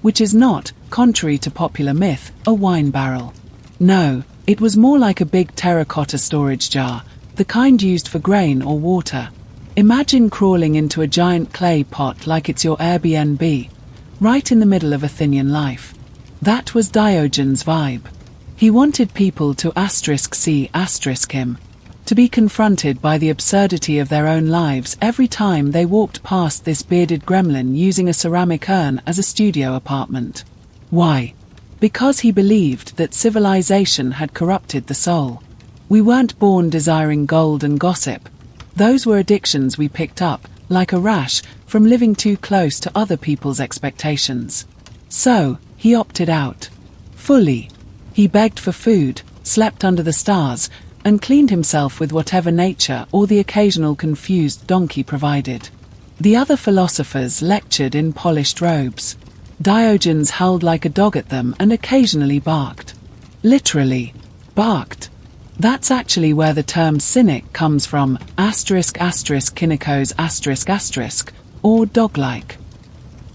which is not, contrary to popular myth, a wine barrel. No, it was more like a big terracotta storage jar, the kind used for grain or water. Imagine crawling into a giant clay pot like it's your Airbnb, right in the middle of Athenian life. That was Diogenes' vibe. He wanted people to see him, to be confronted by the absurdity of their own lives every time they walked past this bearded gremlin using a ceramic urn as a studio apartment. Why? Because he believed that civilization had corrupted the soul. We weren't born desiring gold and gossip. Those were addictions we picked up, like a rash, from living too close to other people's expectations. So, he opted out. Fully. He begged for food, slept under the stars, and cleaned himself with whatever nature or the occasional confused donkey provided. The other philosophers lectured in polished robes. Diogenes howled like a dog at them and occasionally barked. Literally, barked. That's actually where the term cynic comes from, kynikos or dog-like.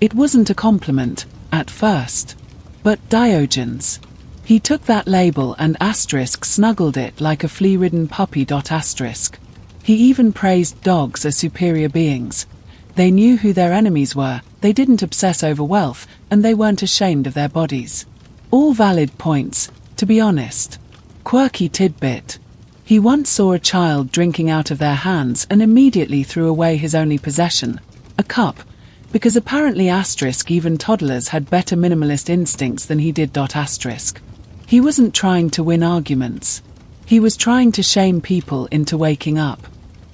It wasn't a compliment, at first. But Diogenes. He took that label and snuggled it like a flea-ridden puppy. He even praised dogs as superior beings. They knew who their enemies were, they didn't obsess over wealth, and they weren't ashamed of their bodies. All valid points, to be honest. Quirky tidbit. He once saw a child drinking out of their hands and immediately threw away his only possession, a cup, because apparently even toddlers had better minimalist instincts than he did. He wasn't trying to win arguments. He was trying to shame people into waking up.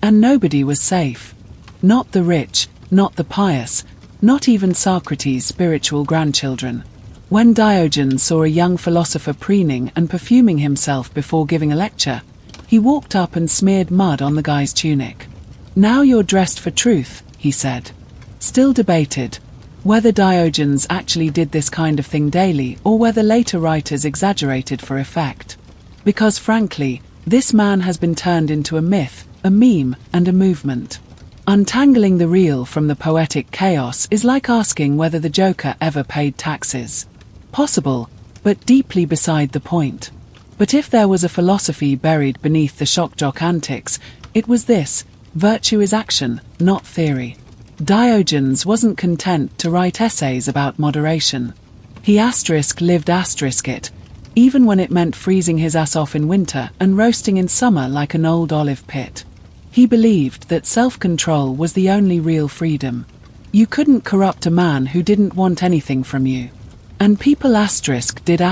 And nobody was safe. Not the rich, not the pious, not even Socrates' spiritual grandchildren. When Diogenes saw a young philosopher preening and perfuming himself before giving a lecture, he walked up and smeared mud on the guy's tunic. "Now you're dressed for truth," he said. Still debated whether Diogenes actually did this kind of thing daily or whether later writers exaggerated for effect. Because frankly, this man has been turned into a myth, a meme, and a movement. Untangling the real from the poetic chaos is like asking whether the Joker ever paid taxes. Possible, but deeply beside the point. But if there was a philosophy buried beneath the shock-jock antics, it was this: virtue is action, not theory. Diogenes wasn't content to write essays about moderation. He lived it, even when it meant freezing his ass off in winter and roasting in summer like an old olive pit. He believed that self-control was the only real freedom. You couldn't corrupt a man who didn't want anything from you. And people did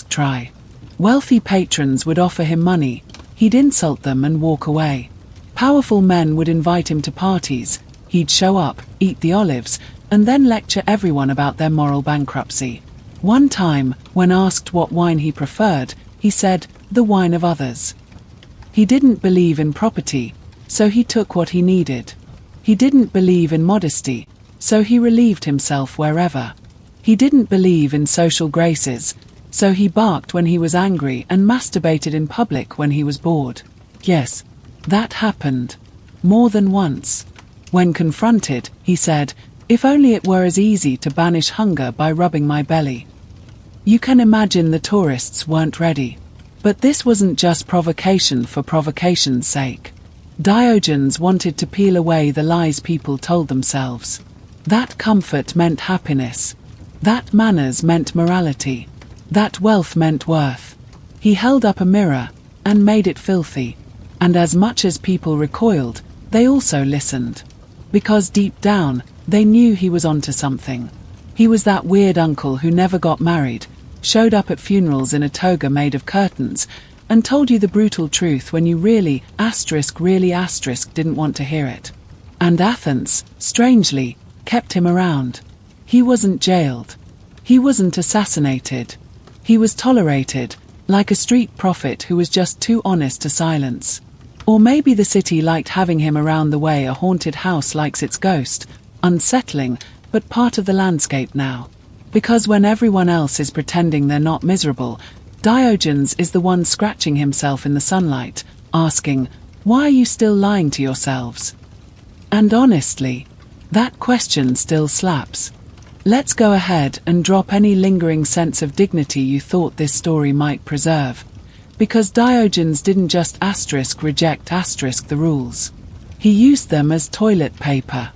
try. Wealthy patrons would offer him money, he'd insult them and walk away. Powerful men would invite him to parties, he'd show up, eat the olives, and then lecture everyone about their moral bankruptcy. One time, when asked what wine he preferred, he said, "The wine of others." He didn't believe in property, so he took what he needed. He didn't believe in modesty, so he relieved himself wherever. He didn't believe in social graces, so he barked when he was angry and masturbated in public when he was bored. Yes, that happened. More than once. When confronted, he said, "If only it were as easy to banish hunger by rubbing my belly." You can imagine the tourists weren't ready. But this wasn't just provocation for provocation's sake. Diogenes wanted to peel away the lies people told themselves. That comfort meant happiness. That manners meant morality. That wealth meant worth. He held up a mirror and made it filthy. And as much as people recoiled, they also listened. Because deep down, they knew he was onto something. He was that weird uncle who never got married, showed up at funerals in a toga made of curtains, and told you the brutal truth when you really didn't want to hear it. And Athens, strangely, kept him around. He wasn't jailed. He wasn't assassinated. He was tolerated, like a street prophet who was just too honest to silence. Or maybe the city liked having him around the way a haunted house likes its ghost, unsettling, but part of the landscape now. Because when everyone else is pretending they're not miserable, Diogenes is the one scratching himself in the sunlight, asking, "Why are you still lying to yourselves?" And honestly, that question still slaps. Let's go ahead and drop any lingering sense of dignity you thought this story might preserve. Because Diogenes didn't just reject the rules. He used them as toilet paper.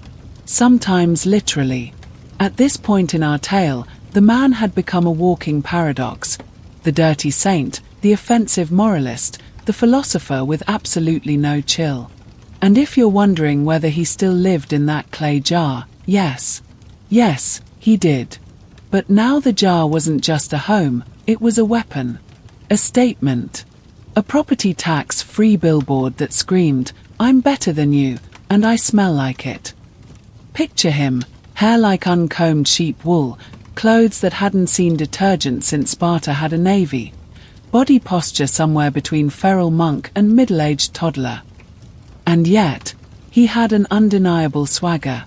Sometimes literally. At this point in our tale, the man had become a walking paradox. The dirty saint, the offensive moralist, the philosopher with absolutely no chill. And if you're wondering whether he still lived in that clay jar, yes. Yes, he did. But now the jar wasn't just a home, it was a weapon. A statement. A property tax-free billboard that screamed, "I'm better than you, and I smell like it." Picture him, hair like uncombed sheep wool, clothes that hadn't seen detergent since Sparta had a navy, body posture somewhere between feral monk and middle-aged toddler. And yet, he had an undeniable swagger.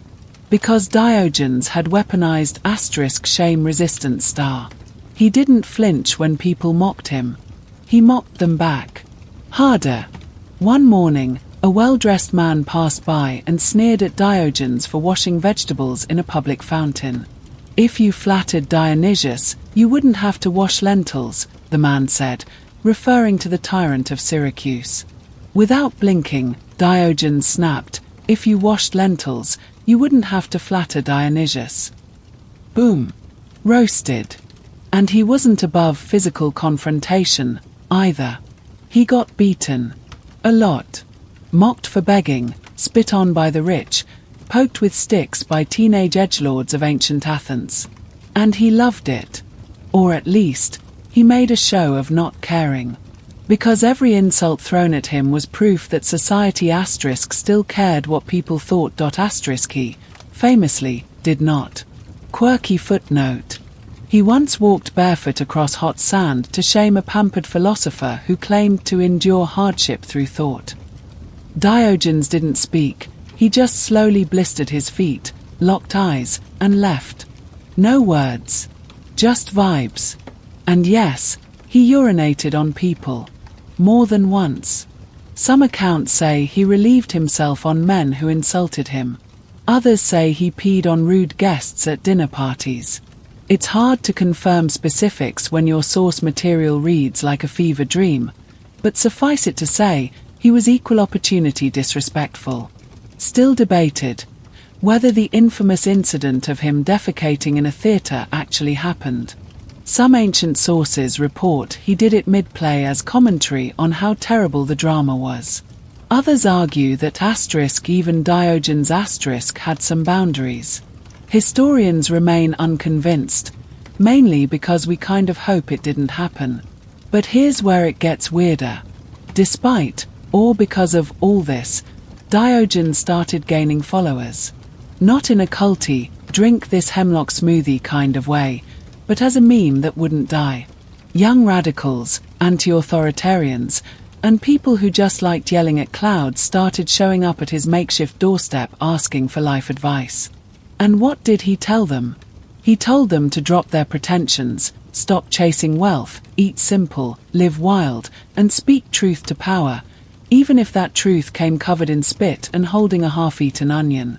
Because Diogenes had weaponized shame-resistant star. He didn't flinch when people mocked him. He mocked them back. Harder. One morning, a well-dressed man passed by and sneered at Diogenes for washing vegetables in a public fountain. "If you flattered Dionysius, you wouldn't have to wash lentils," the man said, referring to the tyrant of Syracuse. Without blinking, Diogenes snapped, "If you washed lentils, you wouldn't have to flatter Dionysius." Boom. Roasted. And he wasn't above physical confrontation, either. He got beaten. A lot. Mocked for begging, spit on by the rich, poked with sticks by teenage edgelords of ancient Athens. And he loved it. Or at least, he made a show of not caring. Because every insult thrown at him was proof that society still cared what people thought he, famously, did not. Quirky footnote. He once walked barefoot across hot sand to shame a pampered philosopher who claimed to endure hardship through thought. Diogenes didn't speak, he just slowly blistered his feet, locked eyes, and left. No words. Just vibes. And yes, he urinated on people. More than once. Some accounts say he relieved himself on men who insulted him. Others say he peed on rude guests at dinner parties. It's hard to confirm specifics when your source material reads like a fever dream, but suffice it to say, he was equal opportunity disrespectful. Still debated whether the infamous incident of him defecating in a theatre actually happened. Some ancient sources report he did it mid-play as commentary on how terrible the drama was. Others argue that even Diogenes had some boundaries. Historians remain unconvinced, mainly because we kind of hope it didn't happen. But here's where it gets weirder. Despite, or because of, all this, Diogenes started gaining followers. Not in a culty, drink this hemlock smoothie kind of way, but as a meme that wouldn't die. Young radicals, anti-authoritarians, and people who just liked yelling at clouds started showing up at his makeshift doorstep asking for life advice. And what did he tell them? He told them to drop their pretensions, stop chasing wealth, eat simple, live wild, and speak truth to power, even if that truth came covered in spit and holding a half-eaten onion.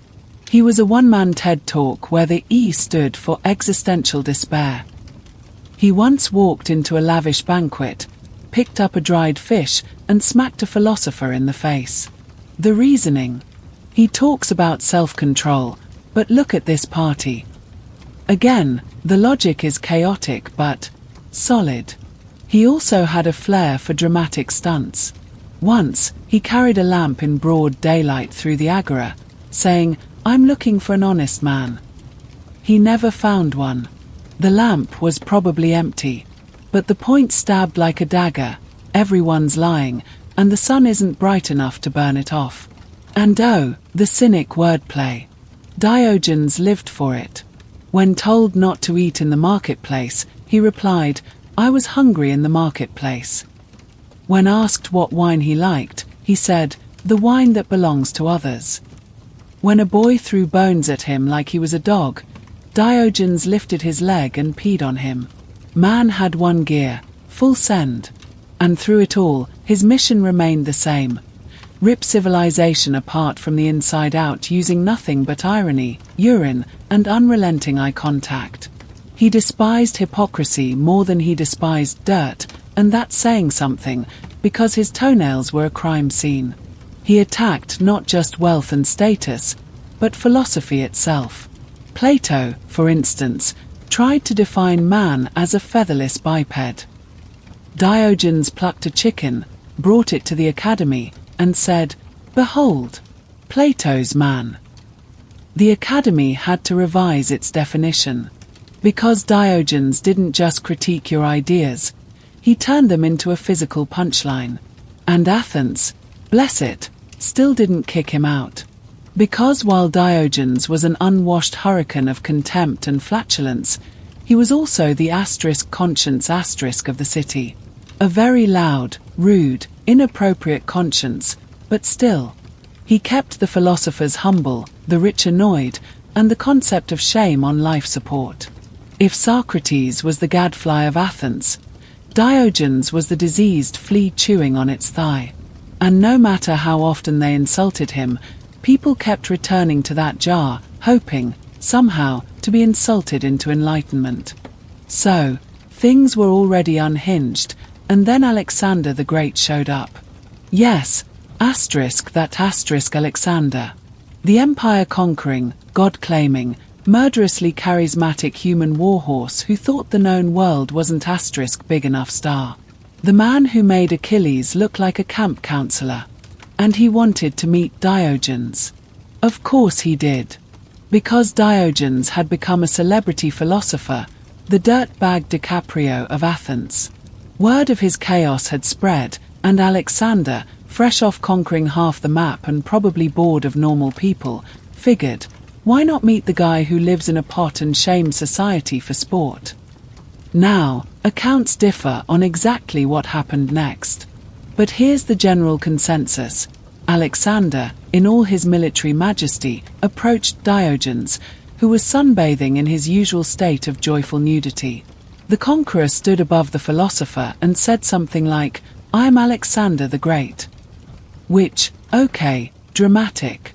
He was a one-man TED Talk where the E stood for existential despair. He once walked into a lavish banquet, picked up a dried fish and smacked a philosopher in the face. The reasoning. He talks about self-control, but look at this party. Again, the logic is chaotic but solid. He also had a flair for dramatic stunts. Once, he carried a lamp in broad daylight through the agora, saying, "I'm looking for an honest man." He never found one. The lamp was probably empty. But the point stabbed like a dagger, everyone's lying, and the sun isn't bright enough to burn it off. And oh, the cynic wordplay. Diogenes lived for it. When told not to eat in the marketplace, he replied, "I was hungry in the marketplace." When asked what wine he liked, he said, "The wine that belongs to others." When a boy threw bones at him like he was a dog, Diogenes lifted his leg and peed on him. Man had one gear, full send. And through it all, his mission remained the same. Rip civilization apart from the inside out using nothing but irony, urine, and unrelenting eye contact. He despised hypocrisy more than he despised dirt, and that's saying something, because his toenails were a crime scene. He attacked not just wealth and status, but philosophy itself. Plato, for instance, tried to define man as a featherless biped. Diogenes plucked a chicken, brought it to the academy, and said, "Behold, Plato's man." The academy had to revise its definition. Because Diogenes didn't just critique your ideas, he turned them into a physical punchline. And Athens, bless it, still didn't kick him out. Because while Diogenes was an unwashed hurricane of contempt and flatulence, he was also the conscience of the city. A very loud, rude, inappropriate conscience, but still. He kept the philosophers humble, the rich annoyed, and the concept of shame on life support. If Socrates was the gadfly of Athens, Diogenes was the diseased flea chewing on its thigh. And no matter how often they insulted him, people kept returning to that jar, hoping, somehow, to be insulted into enlightenment. So, things were already unhinged, and then Alexander the Great showed up. Yes, that Alexander. The empire-conquering, God-claiming, murderously charismatic human warhorse who thought the known world wasn't big enough star. The man who made Achilles look like a camp counselor. And he wanted to meet Diogenes. Of course he did. Because Diogenes had become a celebrity philosopher, the dirtbag DiCaprio of Athens. Word of his chaos had spread, and Alexander, fresh off conquering half the map and probably bored of normal people, figured, why not meet the guy who lives in a pot and shames society for sport? Now, accounts differ on exactly what happened next. But here's the general consensus. Alexander, in all his military majesty, approached Diogenes, who was sunbathing in his usual state of joyful nudity. The conqueror stood above the philosopher and said something like, "I am Alexander the Great." Which, okay, dramatic.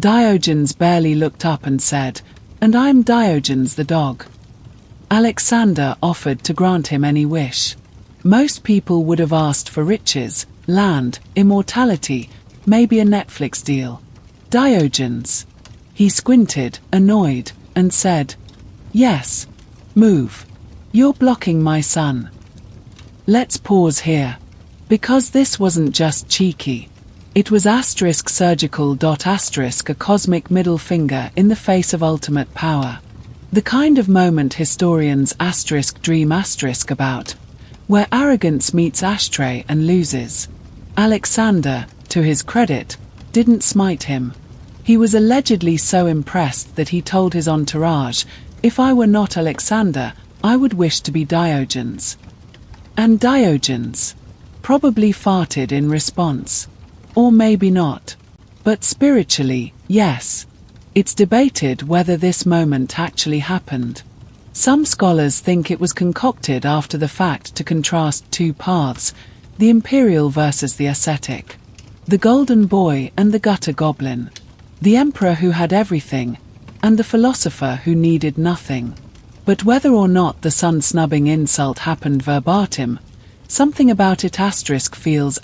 Diogenes barely looked up and said, "And I'm Diogenes the dog." Alexander offered to grant him any wish. Most people would have asked for riches, land, immortality, maybe a Netflix deal. Diogenes. He squinted, annoyed, and said, "Yes. Move. You're blocking my sun." Let's pause here. Because this wasn't just cheeky. It was surgical a cosmic middle finger in the face of ultimate power. The kind of moment historians dream about, where arrogance meets ashtray and loses. Alexander, to his credit, didn't smite him. He was allegedly so impressed that he told his entourage, "If I were not Alexander, I would wish to be Diogenes." And Diogenes probably farted in response. Or maybe not. But spiritually, yes. It's debated whether this moment actually happened. Some scholars think it was concocted after the fact to contrast two paths, the imperial versus the ascetic. The golden boy and the gutter goblin. The emperor who had everything, and the philosopher who needed nothing. But whether or not the sun-snubbing insult happened verbatim, Something about it feels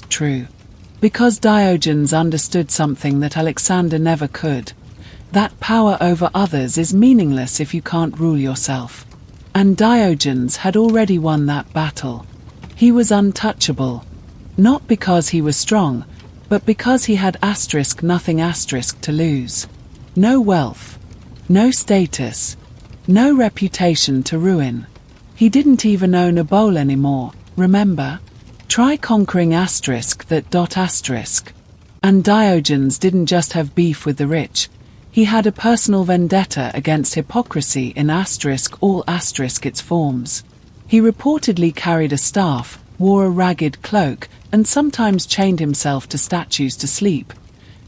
true. Because Diogenes understood something that Alexander never could. That power over others is meaningless if you can't rule yourself. And Diogenes had already won that battle. He was untouchable. Not because he was strong, but because he had nothing to lose. No wealth. No status. No reputation to ruin. He didn't even own a bowl anymore, remember? Try conquering that. And Diogenes didn't just have beef with the rich. He had a personal vendetta against hypocrisy in all its forms. He reportedly carried a staff, wore a ragged cloak, and sometimes chained himself to statues to sleep.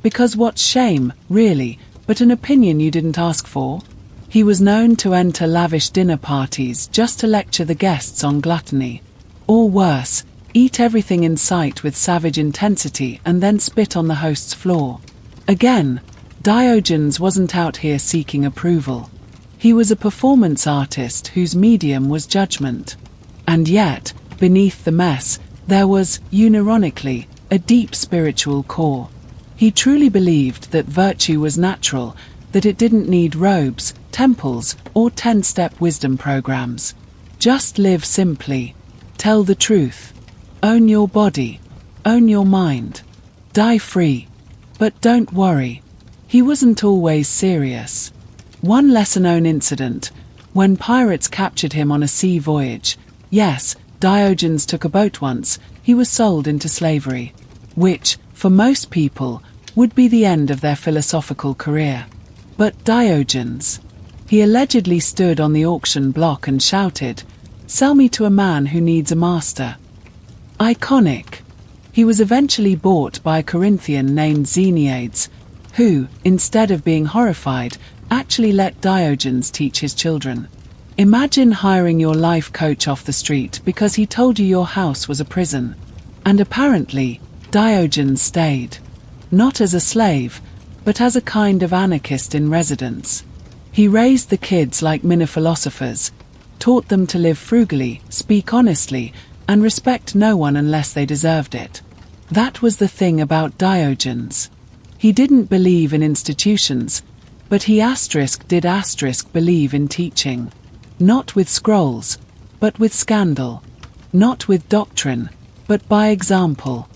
Because what's shame, really, but an opinion you didn't ask for? He was known to enter lavish dinner parties just to lecture the guests on gluttony. Or worse, eat everything in sight with savage intensity and then spit on the host's floor. Again, Diogenes wasn't out here seeking approval. He was a performance artist whose medium was judgment. And yet, beneath the mess, there was, unironically, a deep spiritual core. He truly believed that virtue was natural, that it didn't need robes, temples, or 10-step wisdom programs. Just live simply. Tell the truth. Own your body. Own your mind. Die free. But don't worry. He wasn't always serious. One lesser-known incident, when pirates captured him on a sea voyage. Yes, Diogenes took a boat once. He was sold into slavery, which, for most people, would be the end of their philosophical career. But Diogenes, he allegedly stood on the auction block and shouted, "Sell me to a man who needs a master." Iconic. He was eventually bought by a Corinthian named Xeniades, who, instead of being horrified, actually let Diogenes teach his children. Imagine hiring your life coach off the street because he told you your house was a prison. And apparently, Diogenes stayed. Not as a slave, but as a kind of anarchist in residence. He raised the kids like mini-philosophers, taught them to live frugally, speak honestly, and respect no one unless they deserved it. That was the thing about Diogenes. He didn't believe in institutions, but he did believe in teaching. Not with scrolls, but with scandal. Not with doctrine, but by example.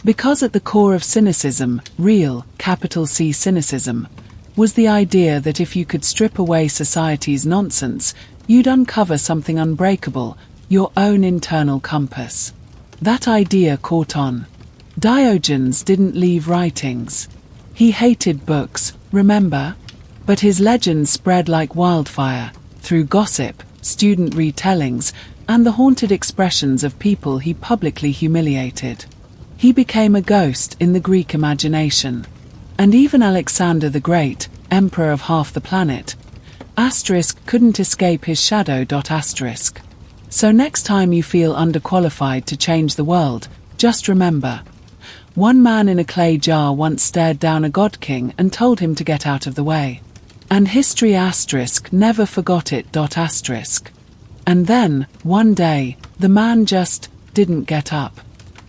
Because at the core of cynicism, real, capital C cynicism, was the idea that if you could strip away society's nonsense, you'd uncover something unbreakable, your own internal compass. That idea caught on. Diogenes didn't leave writings. He hated books, remember? But his legend spread like wildfire, through gossip, student retellings, and the haunted expressions of people he publicly humiliated. He became a ghost in the Greek imagination. And even Alexander the Great, emperor of half the planet, couldn't escape his shadow. So next time you feel underqualified to change the world, just remember, one man in a clay jar once stared down a god king and told him to get out of the way. And history never forgot it. And then, one day, the man just didn't get up.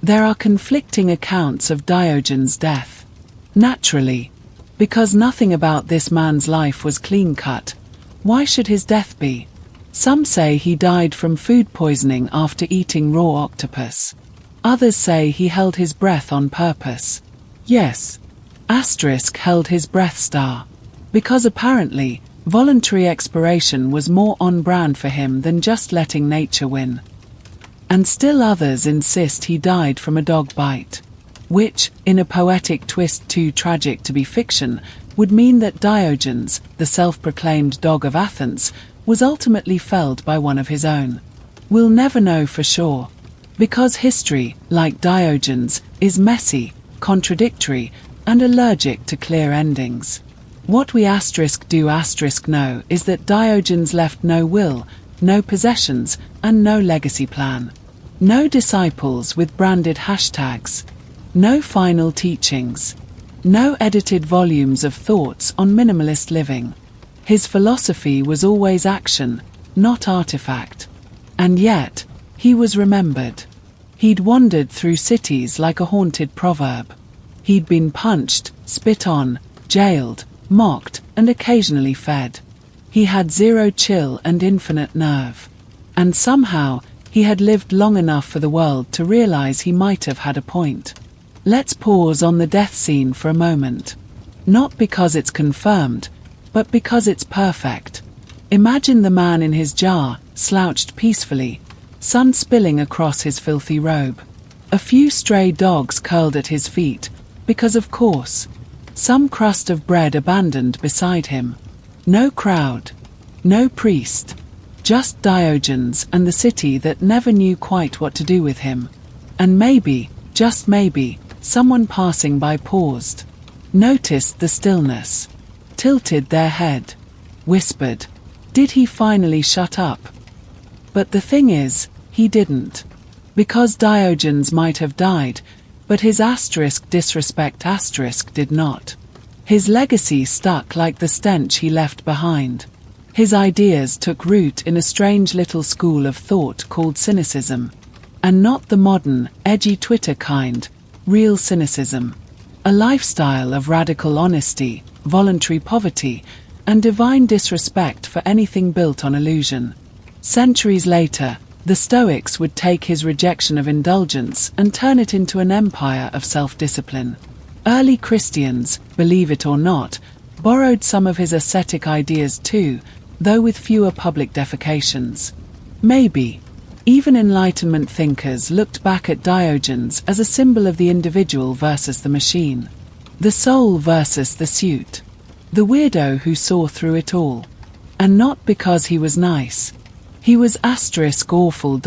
There are conflicting accounts of Diogenes' death. Naturally, because nothing about this man's life was clean-cut. Why should his death be? Some say he died from food poisoning after eating raw octopus. Others say he held his breath on purpose. Yes, held his breath star. Because apparently, voluntary expiration was more on brand for him than just letting nature win. And still others insist he died from a dog bite. Which, in a poetic twist too tragic to be fiction, would mean that Diogenes, the self-proclaimed dog of Athens, was ultimately felled by one of his own. We'll never know for sure. Because history, like Diogenes, is messy, contradictory, and allergic to clear endings. What we do know is that Diogenes left no will, no possessions, and no legacy plan. No disciples with branded hashtags. No final teachings. No edited volumes of thoughts on minimalist living. His philosophy was always action, not artifact. And yet, he was remembered. He'd wandered through cities like a haunted proverb. He'd been punched, spit on, jailed, mocked, and occasionally fed. He had zero chill and infinite nerve. And somehow, he had lived long enough for the world to realize he might have had a point. Let's pause on the death scene for a moment. Not because it's confirmed, but because it's perfect. Imagine the man in his jar, slouched peacefully, sun spilling across his filthy robe. A few stray dogs curled at his feet, because of course. Some crust of bread abandoned beside him. No crowd. No priest. Just Diogenes and the city that never knew quite what to do with him. And maybe, just maybe, someone passing by paused. Noticed the stillness. Tilted their head. Whispered. Did he finally shut up? But the thing is, he didn't. Because Diogenes might have died, but his disrespect did not. His legacy stuck like the stench he left behind. His ideas took root in a strange little school of thought called cynicism. And not the modern, edgy Twitter kind, real cynicism. A lifestyle of radical honesty, voluntary poverty, and divine disrespect for anything built on illusion. Centuries later, the Stoics would take his rejection of indulgence and turn it into an empire of self-discipline. Early Christians, believe it or not, borrowed some of his ascetic ideas too, though with fewer public defecations. Maybe. Even Enlightenment thinkers looked back at Diogenes as a symbol of the individual versus the machine. The soul versus the suit. The weirdo who saw through it all. And not because he was nice. He was awful.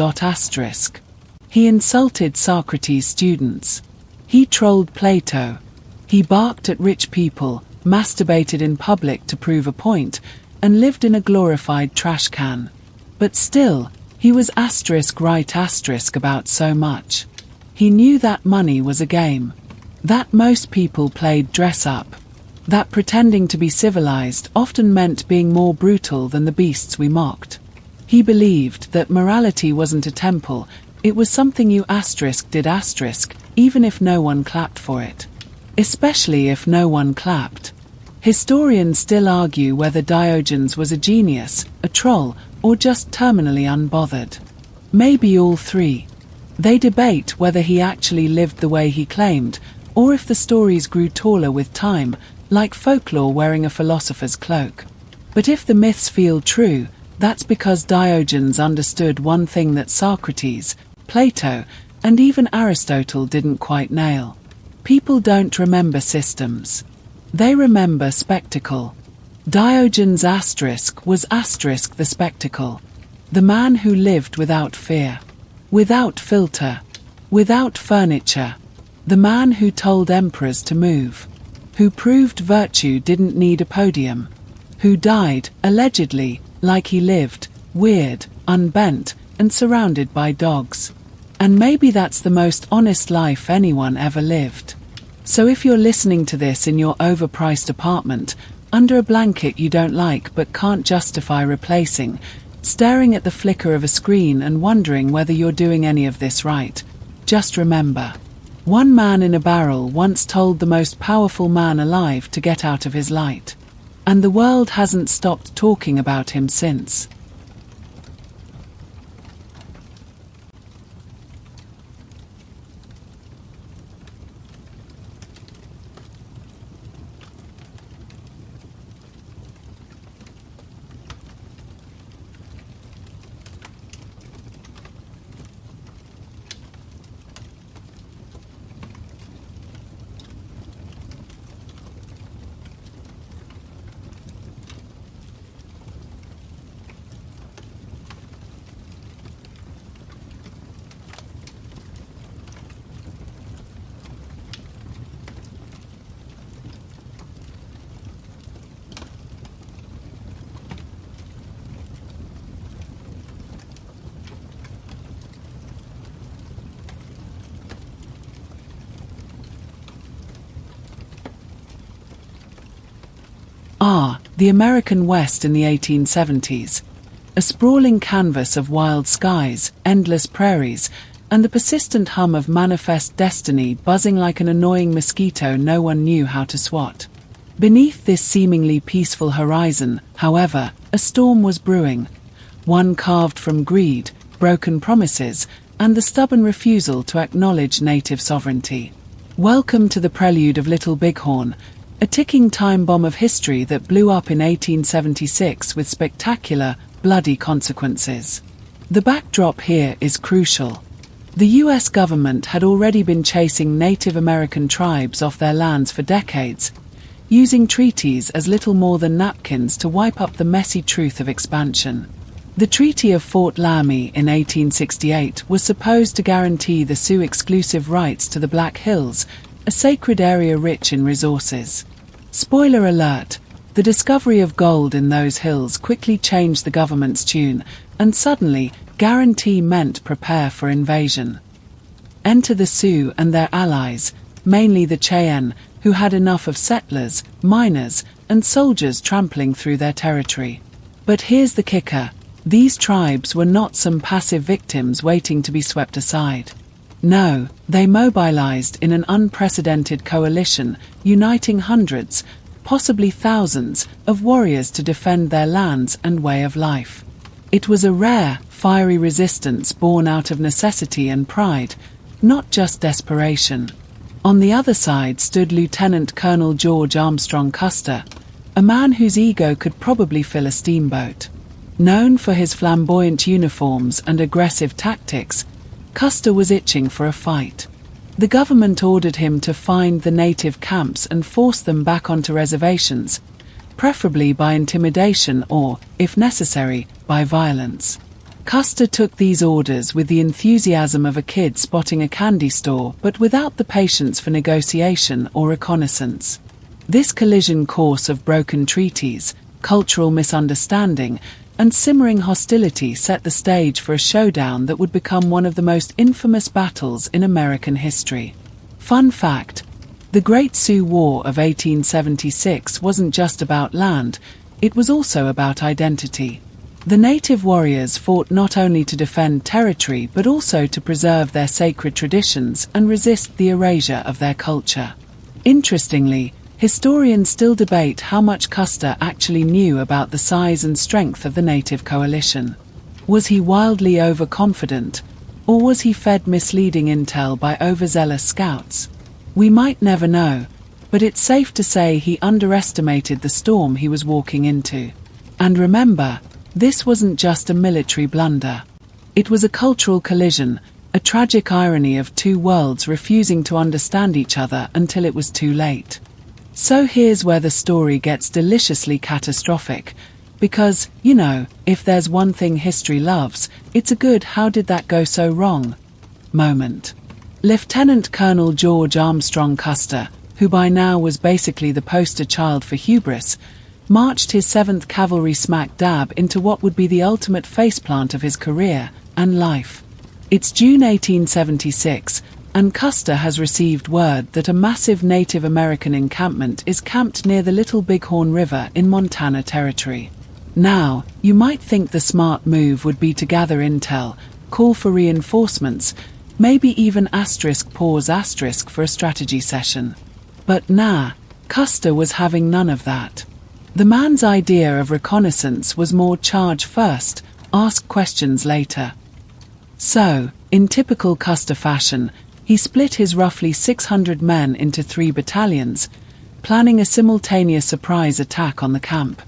He insulted Socrates' students. He trolled Plato. He barked at rich people, masturbated in public to prove a point, and lived in a glorified trash can. But still, he was right about so much. He knew that money was a game. That most people played dress up. That pretending to be civilized often meant being more brutal than the beasts we mocked. He believed that morality wasn't a temple, it was something you did even if no one clapped for it. Especially if no one clapped. Historians still argue whether Diogenes was a genius, a troll, or just terminally unbothered. Maybe all three. They debate whether he actually lived the way he claimed, or if the stories grew taller with time, like folklore wearing a philosopher's cloak. But if the myths feel true, that's because Diogenes understood one thing that Socrates, Plato, and even Aristotle didn't quite nail. People don't remember systems. They remember spectacle. Diogenes was the spectacle. The man who lived without fear. Without filter. Without furniture. The man who told emperors to move. Who proved virtue didn't need a podium. Who died, allegedly, like he lived, weird, unbent, and surrounded by dogs. And maybe that's the most honest life anyone ever lived. So if you're listening to this in your overpriced apartment, under a blanket you don't like but can't justify replacing, staring at the flicker of a screen and wondering whether you're doing any of this right, just remember. One man in a barrel once told the most powerful man alive to get out of his light. And the world hasn't stopped talking about him since. The American West in the 1870s. A sprawling canvas of wild skies, endless prairies, and the persistent hum of manifest destiny buzzing like an annoying mosquito no one knew how to swat. Beneath this seemingly peaceful horizon, however, a storm was brewing, one carved from greed, broken promises, and the stubborn refusal to acknowledge native sovereignty. Welcome to the prelude of Little Bighorn, a ticking time bomb of history that blew up in 1876 with spectacular, bloody consequences. The backdrop here is crucial. The US government had already been chasing Native American tribes off their lands for decades, using treaties as little more than napkins to wipe up the messy truth of expansion. The Treaty of Fort Laramie in 1868 was supposed to guarantee the Sioux exclusive rights to the Black Hills, a sacred area rich in resources. Spoiler alert, the discovery of gold in those hills quickly changed the government's tune, and suddenly, guarantee meant prepare for invasion. Enter the Sioux and their allies, mainly the Cheyenne, who had enough of settlers, miners, and soldiers trampling through their territory. But here's the kicker. These tribes were not some passive victims waiting to be swept aside. No, they mobilized in an unprecedented coalition, uniting hundreds, possibly thousands, of warriors to defend their lands and way of life. It was a rare, fiery resistance born out of necessity and pride, not just desperation. On the other side stood Lieutenant Colonel George Armstrong Custer, a man whose ego could probably fill a steamboat. Known for his flamboyant uniforms and aggressive tactics, Custer was itching for a fight. The government ordered him to find the native camps and force them back onto reservations, preferably by intimidation or, if necessary, by violence. Custer took these orders with the enthusiasm of a kid spotting a candy store, but without the patience for negotiation or reconnaissance. This collision course of broken treaties, cultural misunderstanding, and simmering hostility set the stage for a showdown that would become one of the most infamous battles in American history. Fun fact: the Great Sioux War of 1876 wasn't just about land, it was also about identity. The native warriors fought not only to defend territory but also to preserve their sacred traditions and resist the erasure of their culture. Interestingly, historians still debate how much Custer actually knew about the size and strength of the native coalition. Was he wildly overconfident, or was he fed misleading intel by overzealous scouts? We might never know, but it's safe to say he underestimated the storm he was walking into. And remember, this wasn't just a military blunder. It was a cultural collision, a tragic irony of two worlds refusing to understand each other until it was too late. So here's where the story gets deliciously catastrophic, because, if there's one thing history loves, it's a good "how did that go so wrong" moment. Lieutenant Colonel George Armstrong Custer, who by now was basically the poster child for hubris, marched his 7th Cavalry smack dab into what would be the ultimate faceplant of his career and life. It's June 1876, and Custer has received word that a massive Native American encampment is camped near the Little Bighorn River in Montana Territory. Now, you might think the smart move would be to gather intel, call for reinforcements, maybe even pause for a strategy session. But nah, Custer was having none of that. The man's idea of reconnaissance was more charge first, ask questions later. So, in typical Custer fashion, he split his roughly 600 men into 3 battalions, planning a simultaneous surprise attack on the camp.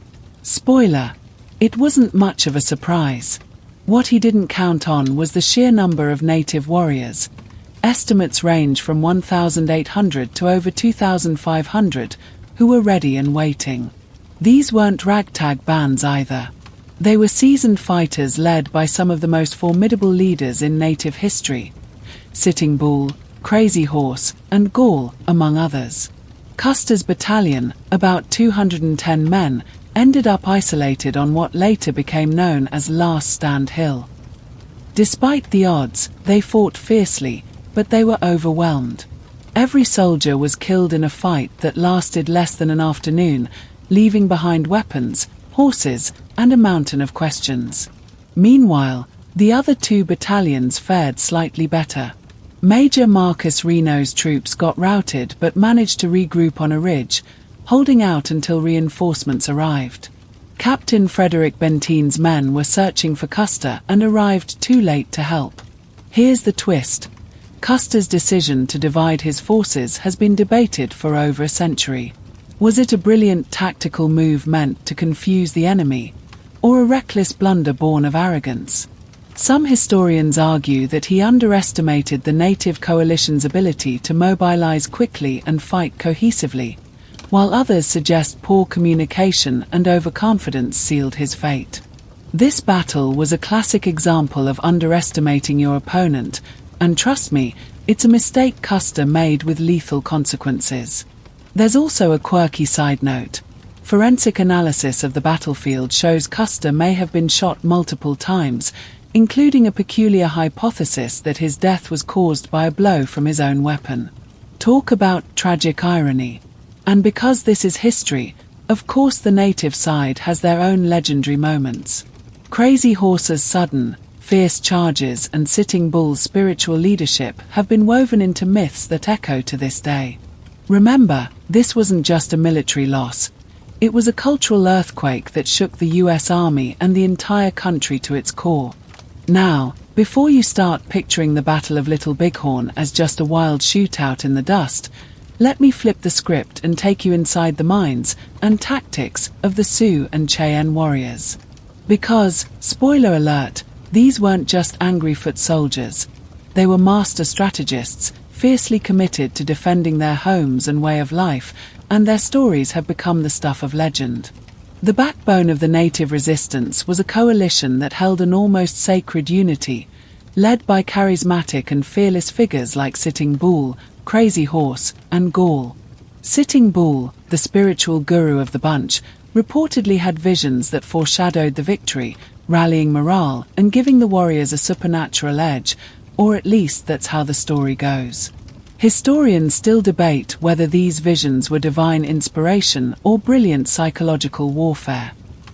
Spoiler: it wasn't much of a surprise. What he didn't count on was the sheer number of native warriors. Estimates range from 1,800 to over 2,500, who were ready and waiting. These weren't ragtag bands either. They were seasoned fighters led by some of the most formidable leaders in native history. Sitting Bull, Crazy Horse, and Gall, among others. Custer's battalion, about 210 men, ended up isolated on what later became known as Last Stand Hill. Despite the odds, they fought fiercely, but they were overwhelmed. Every soldier was killed in a fight that lasted less than an afternoon, leaving behind weapons, horses, and a mountain of questions. Meanwhile, The other two battalions fared slightly better. Major Marcus Reno's troops got routed but managed to regroup on a ridge, holding out until reinforcements arrived. Captain Frederick Bentine's men were searching for Custer and arrived too late to help. Here's the twist. Custer's decision to divide his forces has been debated for over a century. Was it a brilliant tactical move meant to confuse the enemy, or a reckless blunder born of arrogance? Some historians argue that he underestimated the native coalition's ability to mobilize quickly and fight cohesively, while others suggest poor communication and overconfidence sealed his fate. This battle was a classic example of underestimating your opponent, and trust me, it's a mistake Custer made with lethal consequences. There's also a quirky side note. Forensic analysis of the battlefield shows Custer may have been shot multiple times, including a peculiar hypothesis that his death was caused by a blow from his own weapon. Talk about tragic irony. And because this is history, of course the native side has their own legendary moments. Crazy Horse's sudden, fierce charges and Sitting Bull's spiritual leadership have been woven into myths that echo to this day. Remember, this wasn't just a military loss. It was a cultural earthquake that shook the US Army and the entire country to its core. Now, before you start picturing the Battle of Little Bighorn as just a wild shootout in the dust, let me flip the script and take you inside the minds and tactics of the Sioux and Cheyenne warriors. Because, spoiler alert, these weren't just angry foot soldiers. They were master strategists, fiercely committed to defending their homes and way of life, and their stories have become the stuff of legend. The backbone of the native resistance was a coalition that held an almost sacred unity, led by charismatic and fearless figures like Sitting Bull, Crazy Horse, and Gall. Sitting Bull, the spiritual guru of the bunch, reportedly had visions that foreshadowed the victory, rallying morale and giving the warriors a supernatural edge, or at least that's how the story goes. Historians still debate whether these visions were divine inspiration or brilliant psychological warfare.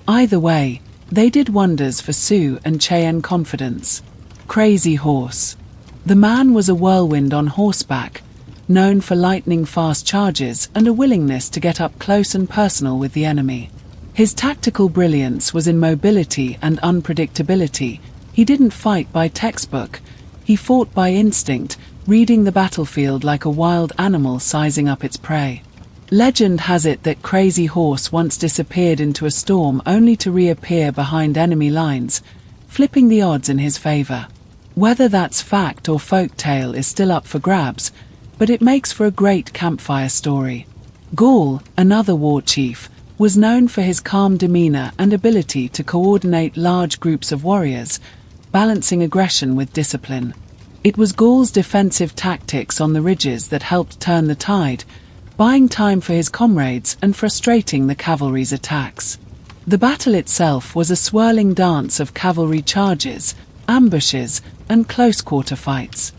Either way, they did wonders for Sioux and Cheyenne confidence. Crazy Horse. The man was a whirlwind on horseback, known for lightning-fast charges and a willingness to get up close and personal with the enemy. His tactical brilliance was in mobility and unpredictability. He didn't fight by textbook. He fought by instinct, reading the battlefield like a wild animal sizing up its prey. Legend has it that Crazy Horse once disappeared into a storm only to reappear behind enemy lines, flipping the odds in his favor. Whether that's fact or folktale is still up for grabs, but it makes for a great campfire story. Gall, another war chief, was known for his calm demeanor and ability to coordinate large groups of warriors, balancing aggression with discipline. It was Gall's defensive tactics on the ridges that helped turn the tide, buying time for his comrades and frustrating the cavalry's attacks. The battle itself was a swirling dance of cavalry charges, ambushes, and close-quarter fights.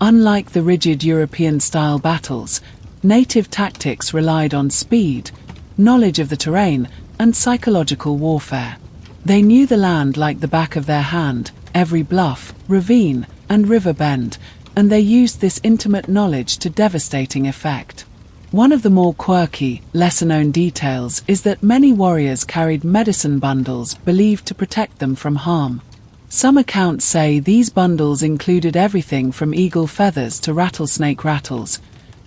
Unlike the rigid European-style battles, native tactics relied on speed, knowledge of the terrain, and psychological warfare. They knew the land like the back of their hand, every bluff, ravine, and river bend, and they used this intimate knowledge to devastating effect. One of the more quirky, lesser-known details is that many warriors carried medicine bundles believed to protect them from harm. Some accounts say these bundles included everything from eagle feathers to rattlesnake rattles,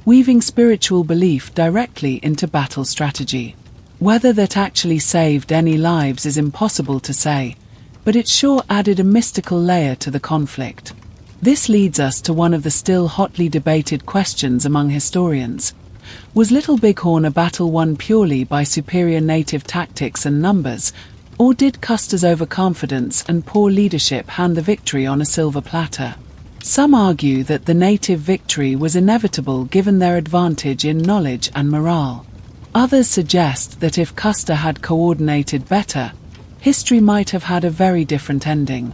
weaving spiritual belief directly into battle strategy. Whether that actually saved any lives is impossible to say, but it sure added a mystical layer to the conflict. This leads us to one of the still hotly debated questions among historians. Was Little Bighorn a battle won purely by superior native tactics and numbers, or did Custer's overconfidence and poor leadership hand the victory on a silver platter? Some argue that the native victory was inevitable given their advantage in knowledge and morale. Others suggest that if Custer had coordinated better, history might have had a very different ending.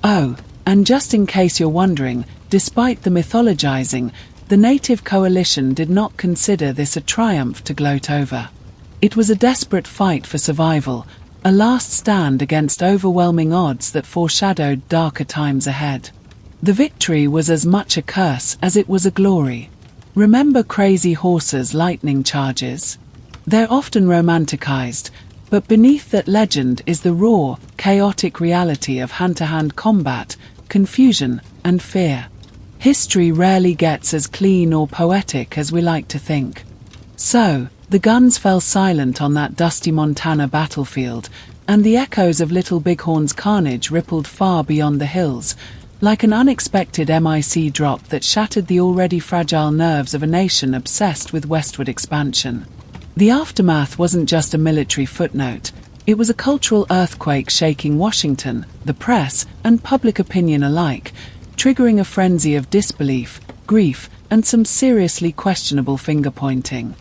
Oh, and just in case you're wondering, despite the mythologizing, the native coalition did not consider this a triumph to gloat over. It was a desperate fight for survival, a last stand against overwhelming odds that foreshadowed darker times ahead. The victory was as much a curse as it was a glory. Remember Crazy Horse's lightning charges? They're often romanticized, but beneath that legend is the raw, chaotic reality of hand-to-hand combat, confusion, and fear. History rarely gets as clean or poetic as we like to think. So, the guns fell silent on that dusty Montana battlefield, and the echoes of Little Bighorn's carnage rippled far beyond the hills, like an unexpected MIC drop that shattered the already fragile nerves of a nation obsessed with westward expansion. The aftermath wasn't just a military footnote, it was a cultural earthquake shaking Washington, the press, and public opinion alike, triggering a frenzy of disbelief, grief, and some seriously questionable finger-pointing.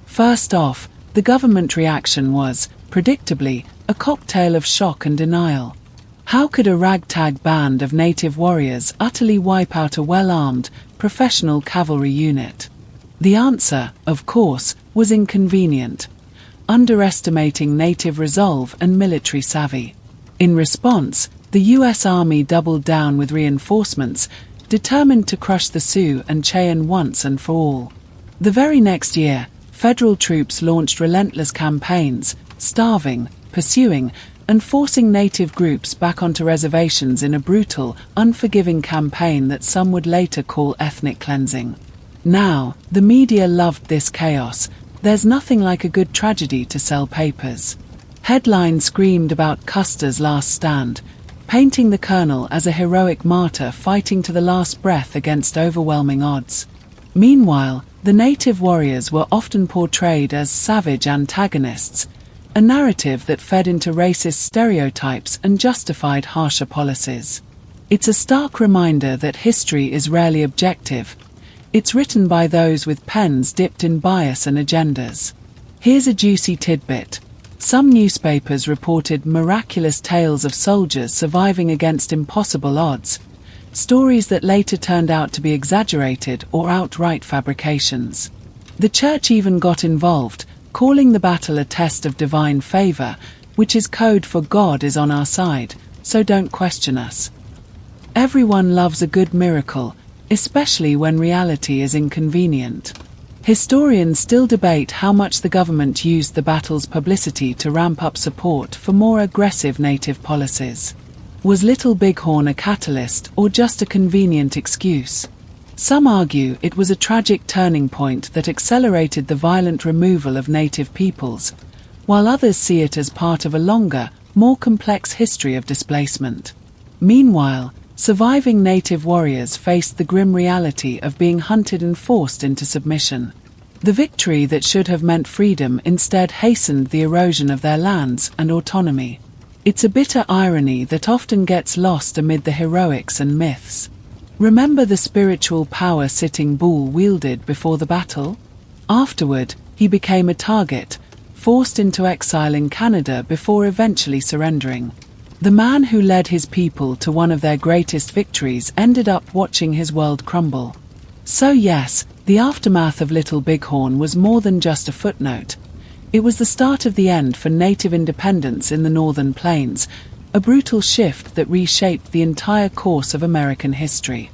First off, the government reaction was, predictably, a cocktail of shock and denial. How could a ragtag band of native warriors utterly wipe out a well-armed, professional cavalry unit? The answer, of course, was inconvenient, underestimating native resolve and military savvy. In response, the U.S. Army doubled down with reinforcements, determined to crush the Sioux and Cheyenne once and for all. The very next year, federal troops launched relentless campaigns, starving, pursuing, and forcing native groups back onto reservations in a brutal, unforgiving campaign that some would later call ethnic cleansing. Now, the media loved this chaos. There's nothing like a good tragedy to sell papers. Headlines screamed about Custer's last stand, painting the colonel as a heroic martyr fighting to the last breath against overwhelming odds. Meanwhile, the native warriors were often portrayed as savage antagonists, a narrative that fed into racist stereotypes and justified harsher policies. It's a stark reminder that history is rarely objective. It's written by those with pens dipped in bias and agendas. Here's a juicy tidbit. Some newspapers reported miraculous tales of soldiers surviving against impossible odds, stories that later turned out to be exaggerated or outright fabrications. The church even got involved, calling the battle a test of divine favor, which is code for God is on our side, so don't question us. Everyone loves a good miracle, especially when reality is inconvenient. Historians still debate how much the government used the battle's publicity to ramp up support for more aggressive native policies. Was Little Bighorn a catalyst or just a convenient excuse? Some argue it was a tragic turning point that accelerated the violent removal of native peoples, while others see it as part of a longer, more complex history of displacement. Meanwhile, surviving native warriors faced the grim reality of being hunted and forced into submission. The victory that should have meant freedom instead hastened the erosion of their lands and autonomy. It's a bitter irony that often gets lost amid the heroics and myths. Remember the spiritual power Sitting Bull wielded before the battle? Afterward, he became a target, forced into exile in Canada before eventually surrendering. The man who led his people to one of their greatest victories ended up watching his world crumble. So yes, the aftermath of Little Bighorn was more than just a footnote. It was the start of the end for native independence in the northern plains, a brutal shift that reshaped the entire course of American history.